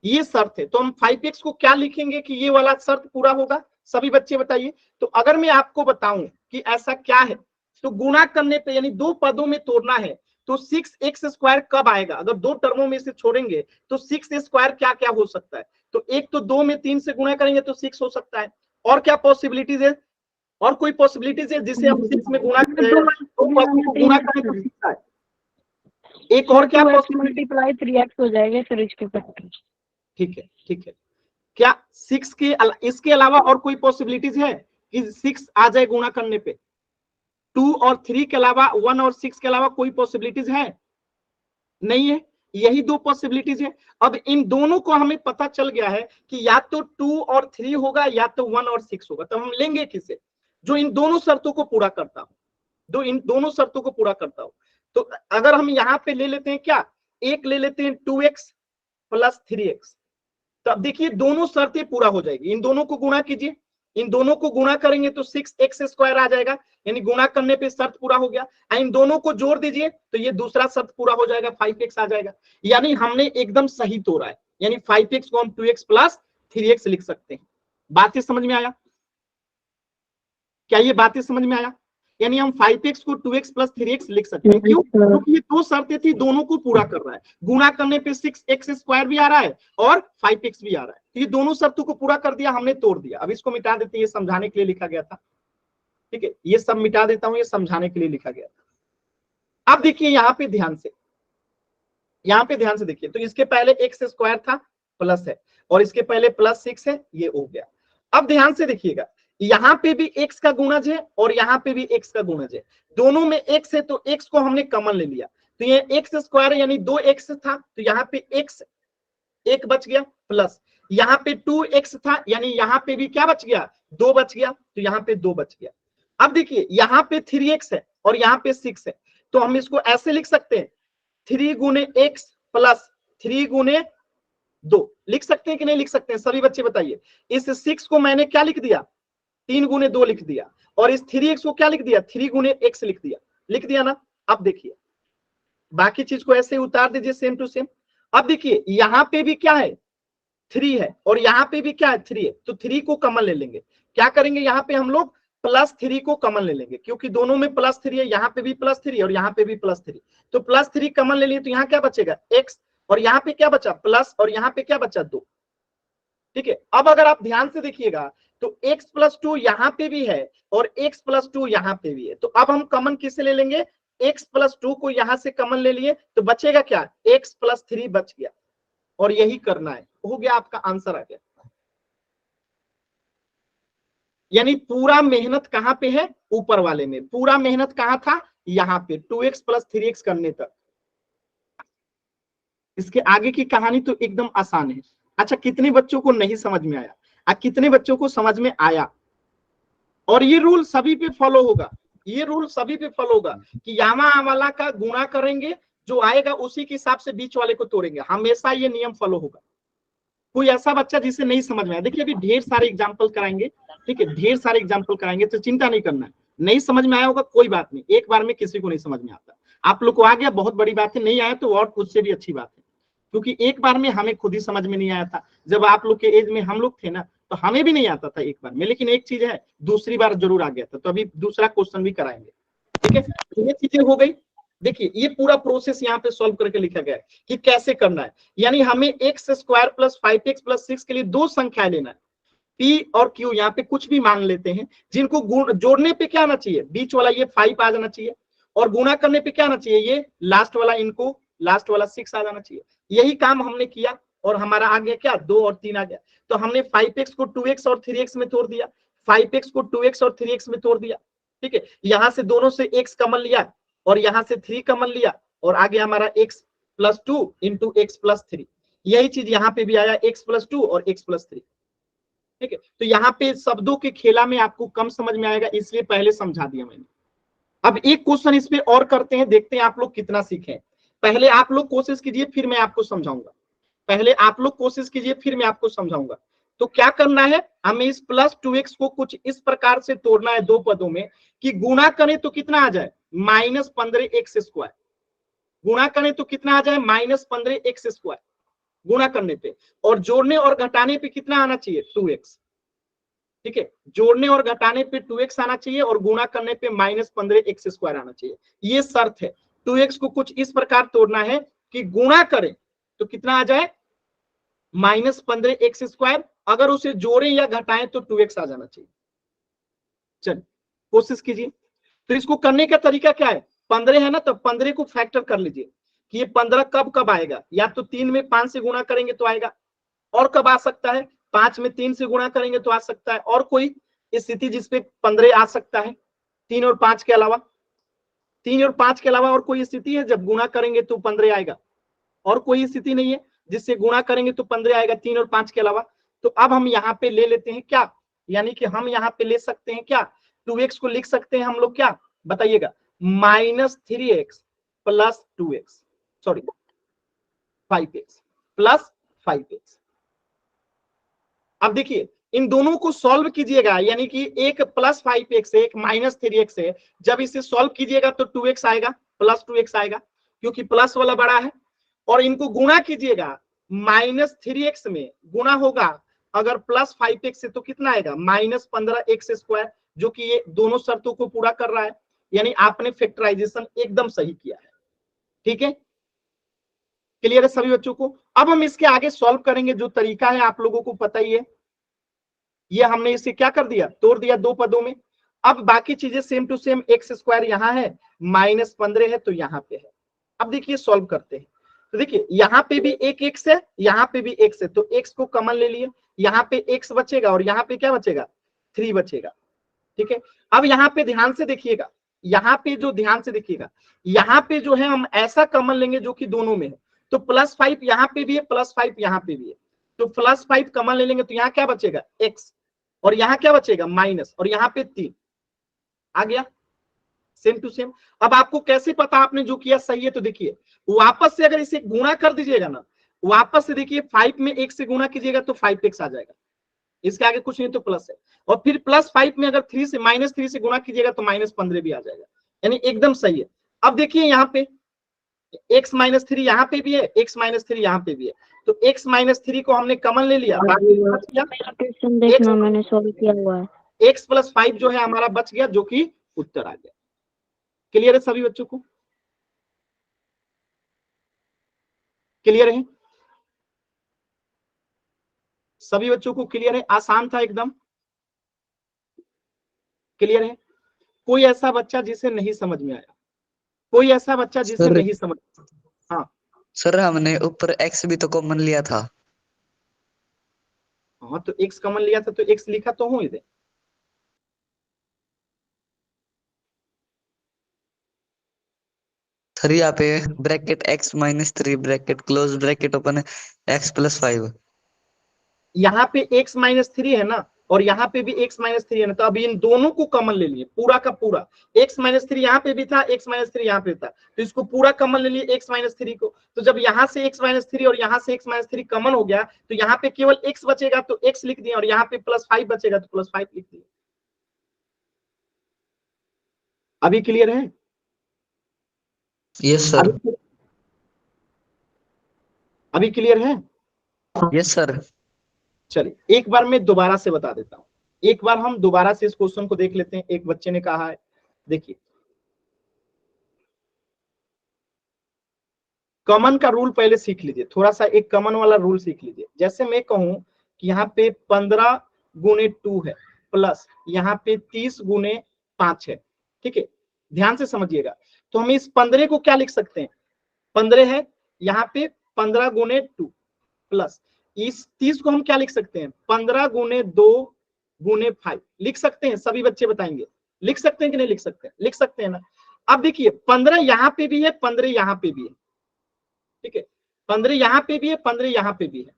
ये शर्त है। तो हम 5x को क्या लिखेंगे कि ये वाला शर्त पूरा होगा, सभी बच्चे बताइए। तो अगर मैं आपको बताऊं कि ऐसा क्या है, तो गुणा करने पे यानी दो पदों में तोड़ना है, तो 6x स्क्वायर कब आएगा, अगर दो टर्मों में से छोड़ेंगे तो 6 स्क्वायर क्या क्या हो सकता है, तो एक तो 2 में 3 से गुणा करेंगे तो 6 हो सकता है। और क्या पॉसिबिलिटीज है, और कोई पॉसिबिलिटीज है जिसे हम 6 में गुणा करें, दो पदों को गुणा करें तो 6 आए? एक और क्या पॉसिबिलिटी, मल्टीप्लाई 3x हो जाएगा फिर इसके फैक्टर। ठीक है, ठीक है। क्या 6 के इसके अलावा और कोई पॉसिबिलिटीज है कि 6 आ जाए गुणा करने पे? 2 और 3 के अलावा, 1 और 6 के अलावा कोई पॉसिबिलिटीज है? नहीं है, यही दो पॉसिबिलिटीज है। अब इन दोनों को हमें पता चल गया है कि या तो 2 और 3 होगा या तो 1 और 6 होगा। तो हम लेंगे किसे, जो इन दोनों शर्तों को पूरा करता हो, जो इन दोनों शर्तों को पूरा करता हो। तो अगर हम यहाँ पे ले लेते हैं क्या, एक ले लेते हैं 2x प्लस 3x, तो अब देखिए दोनों शर्तें पूरा हो जाएगी। इन दोनों को गुणा कीजिए, इन दोनों को गुणा करेंगे तो 6x स्क्वायर आ जाएगा, यानी गुणा करने पे शर्त पूरा हो गया। इन दोनों को जोड़ दीजिए तो ये दूसरा शर्त पूरा हो जाएगा, 5x आ जाएगा। यानी हमने एकदम सही तोड़ा है, यानी 5x को हम 2x प्लस 3x लिख सकते हैं। बातें समझ में आया क्या, ये बातें समझ में आया? यानी हम 5x को 2x प्लस 3x लिख सकते हैं। क्यों? क्योंकि ये दो शर्तें थी, दोनों को पूरा कर रहा है। गुणा करने पे 6x स्क्वायर भी आ रहा है और 5x भी आ रहा है, तो ये दोनों शर्तों को पूरा कर दिया, हमने तोड़ दिया। अब इसको मिटा देते हैं, ये समझाने के लिए लिखा गया था। ठीक है, ये सब मिटा देता हूं, ये समझाने के लिए लिखा गया था। अब देखिए यहाँ पे ध्यान से, यहाँ पे ध्यान से देखिए, तो इसके पहले x स्क्वायर था, प्लस है, और इसके पहले प्लस 6 है, ये हो गया। अब ध्यान से देखिएगा, यहाँ पे भी x का गुणज है और यहाँ पे भी x का गुणज है, दोनों में x है, तो x को हमने कॉमन ले लिया, तो ये x स्क्वायर यानी 2x था, तो यहाँ पे x एक बच गया, प्लस यहाँ पे 2x था, यानी यहाँ पे भी क्या बच गया, 2 बच गया, तो यहाँ पे 2 बच गया। अब देखिए यहाँ पे 3x है और यहाँ पे 6 है, तो हम इसको ऐसे लिख सकते हैं 3 गुने x प्लस 3 गुने 2, लिख सकते हैं कि नहीं लिख सकते हैं, सभी बच्चे बताइए। इस 6 को मैंने क्या लिख दिया, 3 गुने 2 लिख दिया, और इस 3x को क्या लिख दिया, 3 गुने x लिख दिया ना। अब देखिए बाकी चीज को ऐसे उतार दीजिए सेम टू सेम। अब देखिए यहाँ पे भी क्या है 3 है और यहाँ पे भी क्या है 3 है, तो 3 को कॉमन ले लेंगे। क्या करेंगे यहाँ पे हम लोग +3 को कॉमन ले लेंगे, क्योंकि दोनों में +3 है, यहाँ पे भी +3 और यहाँ पे भी +3, तो +3 कॉमन ले लिए तो यहाँ क्या बचेगा x, और यहाँ पे क्या बचा प्लस, और यहाँ पे क्या बचा 2। ठीक है, अब अगर आप ध्यान से देखिएगा तो x + 2 यहाँ पे भी है और x + 2 यहाँ पे भी है, तो अब हम कॉमन किसे ले लेंगे, x + 2 को यहाँ से कॉमन ले लिए तो बचेगा क्या, x + 3 बच गया, और यही करना है। हो गया, आपका आंसर आ गया। यानी पूरा मेहनत कहां पे है, ऊपर वाले में। पूरा मेहनत कहां था, यहाँ पे 2x + 3x करने तक। इसके आगे की कहानी तो एकदम आसान है। अच्छा, कितने बच्चों को नहीं समझ में आया, कितने बच्चों को समझ में आया? और ये रूल सभी पे फॉलो होगा, ये रूल सभी पे फॉलो होगा कि यामा वाला का गुणा करेंगे, जो आएगा उसी के हिसाब से बीच वाले को तोड़ेंगे, हमेशा ये नियम फॉलो होगा। कोई ऐसा बच्चा जिसे नहीं समझ में आया, देखिए अभी ढेर सारे एग्जाम्पल कराएंगे, ठीक है, ढेर सारे एग्जाम्पल कराएंगे, तो चिंता नहीं करना है। नहीं समझ में आया होगा कोई बात नहीं, एक बार में किसी को नहीं समझ में आता। आप लोग को आ गया, बहुत बड़ी बात है, नहीं आया तो और उससे भी अच्छी बात है, क्योंकि एक बार में हमें खुद ही समझ में नहीं आया था। जब आप लोग के एज में हम लोग थे ना, तो हमें भी नहीं आता था एक बार में, लेकिन एक चीज है, दूसरी बार जरूर आ गया था। तो अभी दूसरा क्वेश्चन भी कराएंगे, ठीक है। ये चीजें हो गई। देखिए ये पूरा प्रोसेस यहाँ पे सॉल्व करके लिखा गया है कि कैसे करना है। यानी हमें x² + 5x + 6 के लिए दो संख्याएं लेना है, p और q। यहाँ पे कुछ भी मान लेते हैं, जिनको जोड़ने पे क्या आना चाहिए, बीच वाला ये 5 आ जाना चाहिए, और गुणा करने पे क्या आना चाहिए, ये लास्ट वाला, इनको लास्ट वाला 6 आ जाना चाहिए। यही काम हमने किया और हमारा आ गया क्या, 2 और 3 आ गया। तो हमने 5x को 2x और 3x में तोड़ दिया, 5x को 2x और 3x में तोड़ दिया, ठीक है। यहाँ से दोनों से x कॉमन लिया और यहाँ से 3 कॉमन लिया, और आ गया हमारा x + 2 × x + 3। यही चीज यहाँ पे भी आया, x + 2 और x + 3, ठीक है। तो यहाँ पे शब्दों के खेला में आपको कम समझ में आएगा, इसलिए पहले समझा दिया मैंने। अब एक क्वेश्चन इस पे और करते हैं, देखते हैं आप लोग कितना सीखे। पहले आप लोग कोशिश कीजिए, फिर मैं आपको समझाऊंगा। पहले आप लोग कोशिश कीजिए, फिर मैं आपको समझाऊंगा। तो क्या करना है, हमें इस +2x को कुछ इस प्रकार से तोड़ना है दो पदों में कि गुणा करें तो कितना आ जाए, -15x²। गुणा करें तो कितना आ जाए, -15x² गुणा करने पे, और जोड़ने और घटाने पे कितना आना चाहिए, 2x, ठीक है। जोड़ने और घटाने पे 2x आना चाहिए और गुणा करने पे -15x² आना चाहिए, ये शर्त है। 2x को कुछ इस प्रकार तोड़ना है कि गुणा करें तो कितना आ जाए, -15x², अगर उसे जोड़ें या घटाएं तो 2x आ जाना चाहिए। चलिए कोशिश कीजिए। तो इसको करने का तरीका क्या है, 15 है ना, तो 15 को फैक्टर कर लीजिए कि ये 15 कब कब आएगा। या तो 3 में 5 से गुणा करेंगे तो आएगा, और कब आ सकता है, 5 में 3 से गुणा करेंगे तो आ सकता है, और कोई स्थिति जिसपे 15 आ सकता है 3 और 5 के अलावा। 3 और 5 के अलावा और कोई स्थिति है जब गुणा करेंगे तो 15 आएगा, और कोई स्थिति नहीं है जिससे गुणा करेंगे तो 15 आएगा 3 और 5 के अलावा। तो अब हम यहाँ पे ले लेते हैं क्या, यानी कि हम यहाँ पे ले सकते हैं क्या, 2x को लिख सकते हैं हम लोग क्या, बताइएगा, -3x + 2x, sorry 5x + 5x। अब देखिए इन दोनों को सॉल्व कीजिएगा, यानी कि एक +5x है, एक -3x है। जब इसे सॉल्व कीजिएगा तो 2x आएगा, +2x आएगा, क्योंकि प्लस वाला बड़ा है। और इनको गुणा कीजिएगा, -3x में गुणा होगा अगर +5x से तो कितना आएगा, -15x², जो कि ये दोनों शर्तों को पूरा कर रहा है। यानी आपने फैक्टराइजेशन एकदम सही किया है, ठीक है। क्लियर है सभी बच्चों को। अब हम इसके आगे सॉल्व करेंगे, जो तरीका है आप लोगों को पता ही है। ये हमने इसे क्या कर दिया, तोड़ दिया दो पदों में। अब बाकी चीजें सेम टू सेम, x² यहाँ है, -15 है तो यहाँ पे है। अब देखिए सॉल्व करते हैं। तो देखिए यहाँ पे भी एक x है, यहाँ पे भी x है, तो x को कॉमन ले लिए, यहाँ पे x बचेगा और यहाँ पे क्या बचेगा, 3 बचेगा, ठीक है। अब यहाँ पे ध्यान से देखिएगा, यहाँ पे जो ध्यान से देखिएगा, यहाँ पे जो है हम ऐसा कॉमन लेंगे जो कि दोनों में है। तो +5 यहाँ पे भी है, +5 यहाँ पे भी है, तो +5 कॉमन ले लेंगे तो यहाँ क्या बचेगा, x, और यहाँ क्या बचेगा, माइनस, और यहाँ पे 3 आ गया, सेम टू सेम। अब आपको कैसे पता आपने जो किया सही है, तो देखिए वापस से अगर इसे गुणा कर दीजिएगा ना, वापस से देखिए 5 में 1 से गुणा कीजिएगा तो 5x आ जाएगा, इसके आगे कुछ नहीं तो प्लस है। और फिर +5 में अगर -3 से गुणा कीजिएगा तो -15 भी आ जाएगा, यानी एकदम सही है। अब देखिए यहाँ पे x -3 यहाँ पे भी है, x -3 यहाँ पे भी है, तो x -3 को हमने कॉमन ले लिया, बाकी बच गया क्वेश्चन देखना, मैंने सॉल्व किया हुआ है। x + 5 जो है हमारा बच गया, जो कि उत्तर आ गया। क्लियर है सभी बच्चों को? क्लियर है सभी बच्चों को? क्लियर है? आसान था एकदम? क्लियर है? कोई ऐसा बच्चा जिसे नहीं समझ में आया? कोई ऐसा बच्चा जिसे सर नहीं समझ? हाँ सर, हमने ऊपर x भी तो कॉमन लिया था। हाँ, तो x कॉमन लिया था तो x लिखा तो हूं इधर। सर यहाँ पे bracket x -3 bracket close bracket open x + 5। यहाँ पे x -3 है ना, और यहाँ पे भी x -3 है ना, तो अभी इन दोनों को कॉमन ले लिए, पूरा का पूरा। x -3 यहाँ पे भी था, x -3 यहाँ पे था, तो इसको पूरा कॉमन ले लिए x -3 को। तो जब यहाँ से x -3 और यहाँ से x -3 कॉमन हो गया, तो यहाँ पे केवल x बचेगा तो x लिख दिया, और यहाँ पे +5 बचेगा तो +5 लिख दिया। अभी क्लियर है? Yes sir. अभी क्लियर है? Yes sir. चलिए एक बार मैं दोबारा से बता देता हूं, एक बार हम दोबारा से इस क्वेश्चन को देख लेते हैं। एक बच्चे ने कहा है, देखिए कॉमन का रूल पहले सीख लीजिए, थोड़ा सा एक कॉमन वाला रूल सीख लीजिए। जैसे मैं कहूं कि यहाँ पे 15 × 2 है, प्लस यहाँ पे 30 × 5 है, ठीक है, ध्यान से समझिएगा। तो हम इस 15 को क्या लिख सकते हैं, 15 है, यहाँ पे 15 × 2 प्लस इस 30 को हम क्या लिख सकते हैं, 15 × 2 × 5 लिख सकते हैं। सभी बच्चे बताएंगे लिख सकते हैं कि नहीं लिख सकते? लिख सकते हैं ना। अब देखिए 15 यहाँ पे भी है, 15 यहाँ पे भी है, ठीक है, 15 यहाँ पे भी है, 15 यहाँ पे भी है,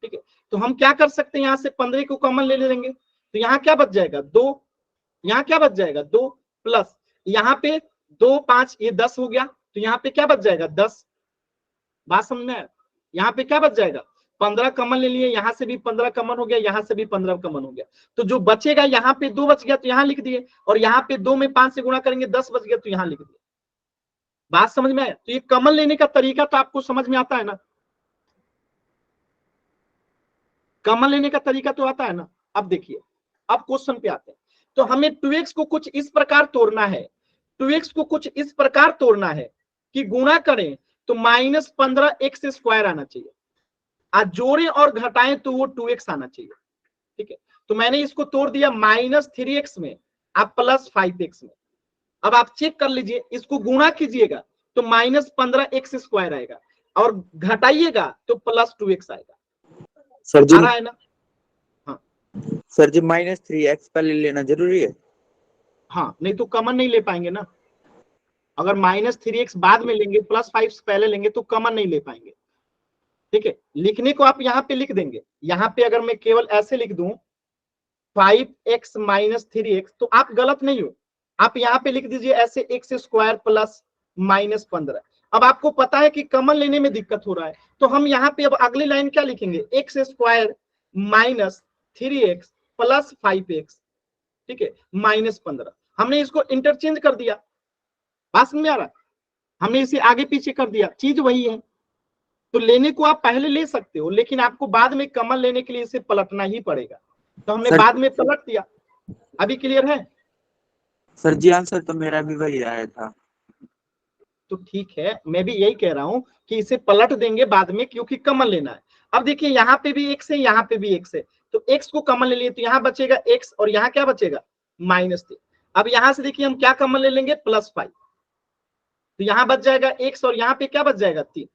ठीक है। तो हम क्या कर सकते हैं, यहाँ से 15 को कॉमन ले लेंगे, तो यहाँ क्या बच जाएगा 2, यहाँ क्या बच जाएगा 2, प्लस यहाँ पे 2 5 ये 10 हो गया, तो यहाँ पे क्या बच जाएगा 10। बात समझ में आया? यहाँ पे क्या बच जाएगा, 15 कॉमन ले लिए, यहाँ से भी 15 कॉमन हो गया, यहाँ से भी 15 कॉमन हो गया, तो जो बचेगा यहाँ पे 2 बच गया तो यहाँ लिख दिए, और यहाँ पे 2 में 5 से गुणा करेंगे 10 बच गया तो यहाँ लिख दिए। बात समझ में आया? तो ये कॉमन लेने का तरीका तो आपको समझ में आता है ना, कॉमन लेने का तरीका तो आता है ना। अब देखिए अब क्वेश्चन पे आते हैं, तो हमें 2x को कुछ इस प्रकार तोड़ना है, 2x को कुछ इस प्रकार तोड़ना है कि गुणा करें तो -15x² आना चाहिए, आज जोड़ें और घटाएं तो वो 2x आना चाहिए, ठीक है। तो मैंने इसको तोड़ दिया -3x में, आप +5x में। अब आप चेक कर लीजिए, इसको गुणा कीजिएगा तो -15x² आएगा, और घटाइएगा तो +2x आएगा। सर जी आ रहा है ना? हाँ सर जी, -3x पहले लेना जरूरी है? हाँ, नहीं तो कॉमन नहीं ले पाएंगे ना। अगर -3x बाद में लेंगे, +5 पहले लेंगे तो कॉमन नहीं ले पाएंगे, ठीक है। लिखने को आप यहाँ पे लिख देंगे, यहाँ पे अगर मैं केवल ऐसे लिख दूं 5x - 3x, तो आप गलत नहीं हो, आप यहाँ पे लिख दीजिए ऐसे x² + -15। अब आपको पता है कि कॉमन लेने में दिक्कत हो रहा है, तो हम यहाँ पे अब अगली लाइन क्या लिखेंगे, x² - 3x + 5x, ठीक है, -15। हमने इसको इंटरचेंज कर दिया, बात समझ में आ रहा है? हमने इसे आगे पीछे कर दिया, चीज वही है। तो लेने को आप पहले ले सकते हो, लेकिन आपको बाद में कॉमन लेने के लिए इसे पलटना ही पड़ेगा, तो हमने बाद में पलट दिया। अभी क्लियर है? सर जी आंसर तो मेरा भी वही आया था। तो ठीक है, मैं भी यही कह रहा हूं कि इसे पलट देंगे बाद में, क्योंकि कॉमन लेना है। अब देखिए यहाँ पे भी x है, यहाँ पे भी x है, तो x को कॉमन ले लिए तो यहाँ बचेगा x, और यहाँ क्या बचेगा -3। अब यहाँ से देखिए हम क्या कॉमन ले लेंगे, +5, तो यहाँ बच जाएगा x, और यहाँ पे क्या बच जाएगा 3,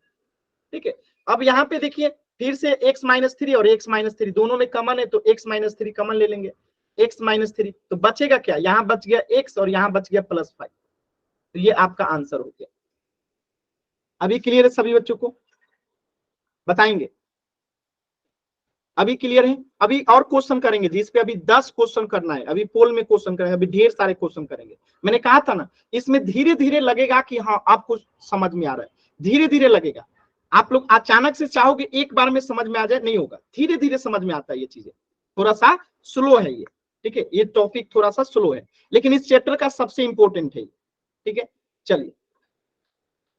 ठीक है। अब यहाँ पे देखिए फिर से x -3 और x -3 दोनों में कॉमन है, तो x -3 कॉमन ले लेंगे, x -3, तो बचेगा क्या, यहाँ बच गया x और यहाँ बच गया +5, तो ये आपका आंसर हो गया। अभी क्लियर है सभी बच्चों को? बताएंगे अभी क्लियर है? अभी और क्वेश्चन करेंगे जिस पे अभी 10 क्वेश्चन करना है, अभी पोल में क्वेश्चन करेंगे, अभी ढेर सारे क्वेश्चन करेंगे। मैंने कहा था ना, इसमें धीरे धीरे लगेगा कि हाँ आपको समझ में आ रहा है, धीरे धीरे लगेगा। आप लोग अचानक से चाहोगे एक बार में समझ में आ जाए, नहीं होगा, धीरे धीरे समझ में आता है ये चीजें, थोड़ा सा स्लो है ये, ठीक है, ये टॉपिक थोड़ा सा स्लो है, लेकिन इस चैप्टर का सबसे इंपॉर्टेंट है, ठीक है। चलिए,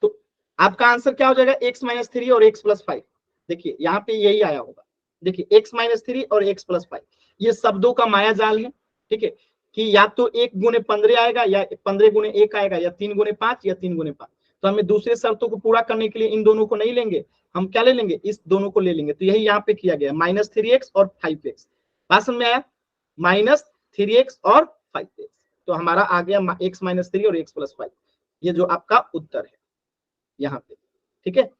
तो आपका आंसर क्या हो जाएगा, x-3 और x+5। देखिए यहाँ पे यही आया होगा, देखिए x-3 और x+5, ये शब्दों का माया जाल है, ठीक है, कि या तो 1 गुने 15 आएगा, या 15 गुने 1 आएगा, या 3 गुने 5, या 3 गुने 5। तो हमें दूसरे शर्तों को पूरा करने के लिए इन दोनों को नहीं लेंगे, हम क्या ले लेंगे, इस दोनों को ले लेंगे। तो यही यहाँ पे किया गया, -3x और 5x। बात समझ में आया, -3x और 5x। तो हमारा आ गया x-3 और x+5, ये जो आपका उत्तर है यहाँ पे, ठीक है।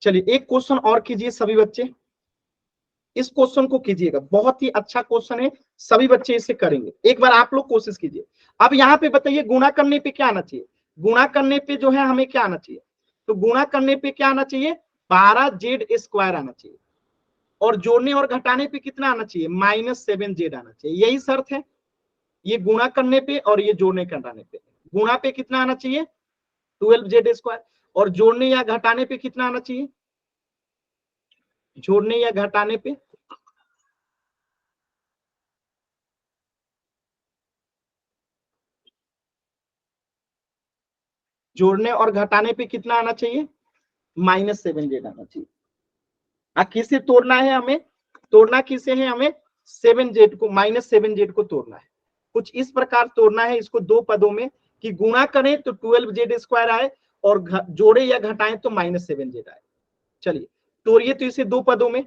चलिए एक क्वेश्चन और कीजिए सभी बच्चे, इस क्वेश्चन को कीजिएगा, बहुत ही अच्छा क्वेश्चन है, सभी बच्चे इसे करेंगे, एक बार आप लोग कोशिश कीजिए। अब यहाँ पे बताइए गुणा करने पे क्या आना चाहिए, गुणा करने पे जो है हमें क्या आना चाहिए, तो गुणा करने पे क्या आना चाहिए, 12z² आना चाहिए, और जोड़ने और घटाने पे कितना आना चाहिए, -7z आना चाहिए, यही शर्त है। ये गुणा करने पे और ये जोड़ने घटाने पे, गुणा पे कितना आना चाहिए 12z², और जोड़ने या घटाने पे कितना आना चाहिए, जोड़ने या घटाने पे जोड़ने और घटाने पे कितना आना चाहिए, -7z आना चाहिए। किसे तोड़ना है हमें, तोड़ना किसे है हमें, 7z को, -7z को तोड़ना है। कुछ इस प्रकार तोड़ना है इसको दो पदों में, कि गुणा करें तो 12z² आए, और जोड़े या घटाएं तो -7z आए। चलिए तोड़िए तो इसे दो पदों में।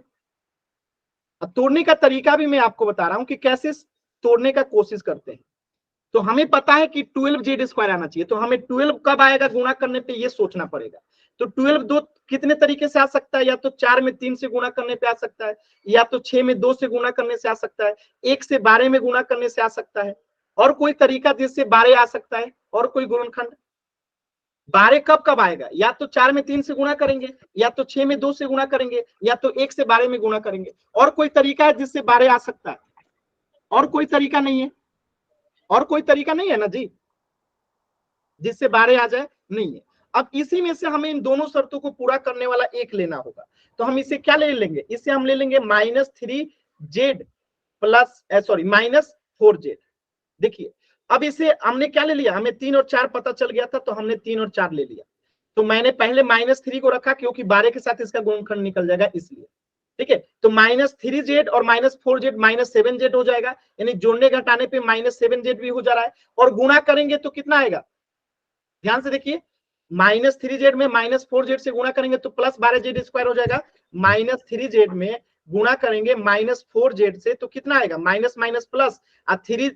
अब तोड़ने का तरीका भी मैं आपको बता रहा हूं कि कैसे तोड़ने का कोशिश करते हैं। तो हमें पता है कि 12z² आना चाहिए, तो हमें 12 कब आएगा गुणा करने पे ये सोचना पड़ेगा। तो 12 दो कितने तरीके से आ सकता है, या तो 4 में 3 से गुणा करने पे आ सकता है, या तो 6 में 2 से गुणा करने से आ सकता है, 1 से 12 में गुणा करने से आ सकता है, और कोई तरीका जिससे 12 आ सकता है, और कोई गुणनखंड। 12 कब कब आएगा, या तो 4 में 3 से गुणा करेंगे, या तो 6 में 2 से गुणा करेंगे, या तो 1 से 12 में गुणा करेंगे। और कोई तरीका है जिससे 12 आ सकता है, और कोई तरीका नहीं है, और कोई तरीका नहीं है ना जी जिससे 12 आ जाए, नहीं है। अब इसी में से हमें इन दोनों शर्तों को पूरा करने वाला एक लेना होगा, तो हम इसे क्या ले लेंगे, इसे हम ले लेंगे -3z प्लस -4z। देखिए अब इसे हमने क्या ले लिया, हमें 3 और 4 पता चल गया था, तो हमने 3 और 4 ले लिया। तो मैंने पहले -3 को रखा क्योंकि 12 के साथ इसका गुणनखंड निकल जाएगा इसलिए, ठीक है। तो -3z और -4z -7z हो जाएगा, यानी जोड़ने घटाने पे -7z भी हो जा रहा है, और गुणा करेंगे तो कितना आएगा, ध्यान से देखिए, -3z में -4z से गुणा करेंगे तो +12z² हो जाएगा, -3z में गुणा करेंगे -4z से तो कितना आएगा, माइनस माइनस प्लस, और 3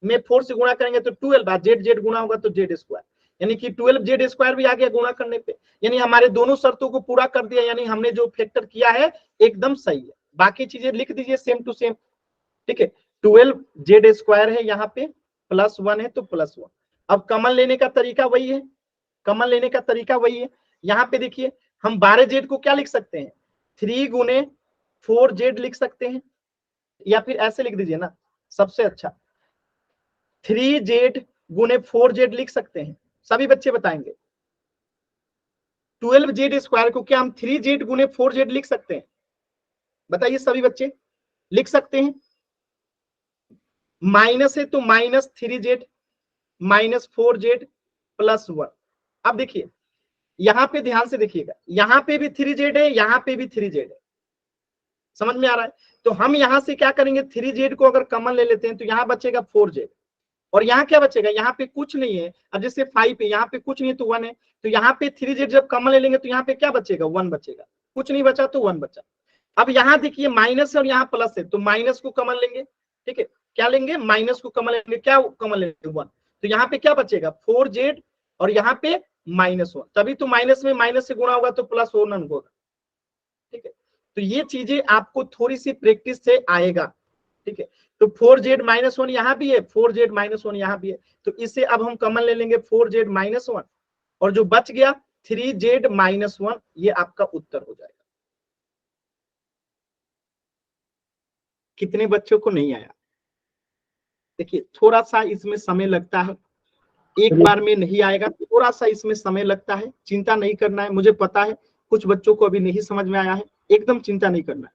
में 4 से गुणा करेंगे तो 12, z गुणा होगा तो z², यानी कि 12z² भी आ गया गुणा करने पे। यानी हमारे दोनों शर्तों को पूरा कर दिया, यानी हमने जो फैक्टर किया है एकदम सही है। बाकी चीजें लिख दीजिए सेम टू सेम, ठीक है। 12z² है यहाँ पे, +1 है तो +1। अब कमन लेने का तरीका वही है, कमन लेने का तरीका वही है। यहाँ पे देखिए हम 12z को क्या लिख सकते हैं, 3 गुने 4z लिख सकते हैं, या फिर ऐसे लिख दीजिए ना सबसे अच्छा, 3z गुने 4z लिख सकते हैं। सभी बच्चे बताएंगे 12z² को क्या हम 3z गुने 4z लिख सकते हैं, बताइए सभी बच्चे लिख सकते हैं। माइनस है तो -3z -4z +1। अब देखिए यहां पे ध्यान से देखिएगा, यहां पे भी 3z है, यहां पे भी 3z है, समझ में आ रहा है। तो हम यहां से क्या करेंगे, 3z को अगर कॉमन ले लेते हैं तो यहां बचेगा 4z, और यहाँ क्या बचेगा, यहाँ पे कुछ नहीं है। अब जैसे 5 है, यहाँ पे कुछ नहीं है तो 1 है, तो यहाँ पे 3z जब कॉमन ले लेंगे तो यहाँ पे क्या बचेगा, 1 बचेगा, कुछ नहीं बचा तो 1 बचा। अब यहाँ देखिए माइनस है और यहाँ प्लस है, तो माइनस को कॉमन लेंगे, ठीक है, क्या लेंगे, माइनस को कॉमन लेंगे, क्या कॉमन लेंगे, 1। तो यहाँ पे क्या बचेगा 4z, और यहाँ पे -1, तभी तो माइनस में माइनस से गुणा होगा तो प्लस होना होगा, ठीक है। तो ये चीजें आपको थोड़ी सी प्रैक्टिस से आएगा, ठीक है। तो 4z -1 यहाँ भी है, 4z -1 यहाँ भी है, तो इसे अब हम कॉमन ले लेंगे 4z -1, और जो बच गया 3z -1, ये आपका उत्तर हो जाएगा। कितने बच्चों को नहीं आया, देखिए थोड़ा सा इसमें समय लगता है, एक बार में नहीं आएगा, थोड़ा सा इसमें समय लगता है, चिंता नहीं करना है। मुझे पता है कुछ बच्चों को अभी नहीं समझ में आया है, एकदम चिंता नहीं करना है,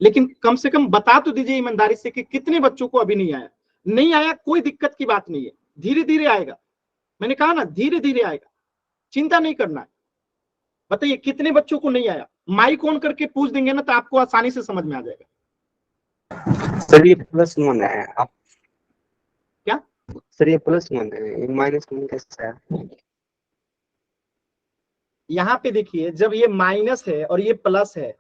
लेकिन कम से कम बता तो दीजिए ईमानदारी से कि कितने बच्चों को अभी नहीं आया। नहीं आया कोई दिक्कत की बात नहीं है, धीरे धीरे आएगा। मैंने कहा ना धीरे धीरे आएगा, चिंता नहीं करना है। बताइए कितने बच्चों को नहीं आया, माइक ऑन करके पूछ देंगे ना तो आपको आसानी से समझ में आ जाएगा। सर ये +1 है आप क्या सर ये +1 है, ये -1 कैसे है? यहाँ पे देखिए जब ये माइनस है और ये प्लस है,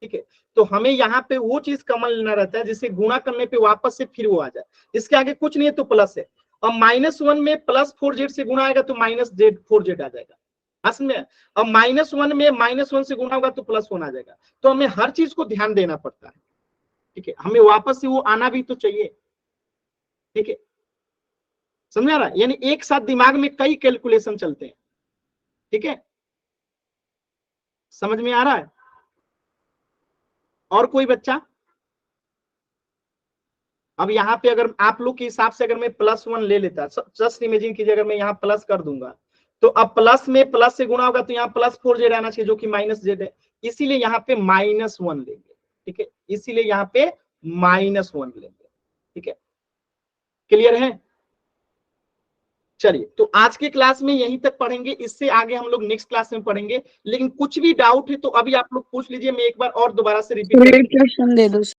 ठीक है, तो हमें यहाँ पे वो चीज कॉमन लेना रहता है जिसे गुणा करने पे वापस से फिर वो आ जाए। इसके आगे कुछ नहीं है तो प्लस है, और -1 में +4z से गुणा आएगा तो -4z आ जाएगा। असल में अब -1 में -1 से गुणा होगा तो +1 आ जाएगा। तो हमें हर चीज को ध्यान देना पड़ता है, ठीक है, हमें वापस से वो आना भी तो चाहिए, ठीक है, समझ आ रहा है? यानी एक साथ दिमाग में कई कैलकुलेशन चलते हैं, ठीक है, समझ में आ रहा है? और कोई बच्चा? अब यहाँ पे अगर आप लोग के हिसाब से अगर मैं +1 ले लेता, जस्ट इमेजिन कीजिए अगर मैं यहाँ प्लस कर दूंगा तो अब प्लस में प्लस से गुणा होगा तो यहाँ +4z आना चाहिए जो कि -z है, इसीलिए यहाँ पे -1 लेंगे, ठीक है, इसीलिए यहाँ पे -1 लेंगे, ठीक है, क्लियर है? चलिए तो आज के क्लास में यहीं तक पढ़ेंगे, इससे आगे हम लोग नेक्स्ट क्लास में पढ़ेंगे। लेकिन कुछ भी डाउट है तो अभी आप लोग पूछ लीजिए, मैं एक बार और दोबारा से रिपीट क्वेश्चन दे दो।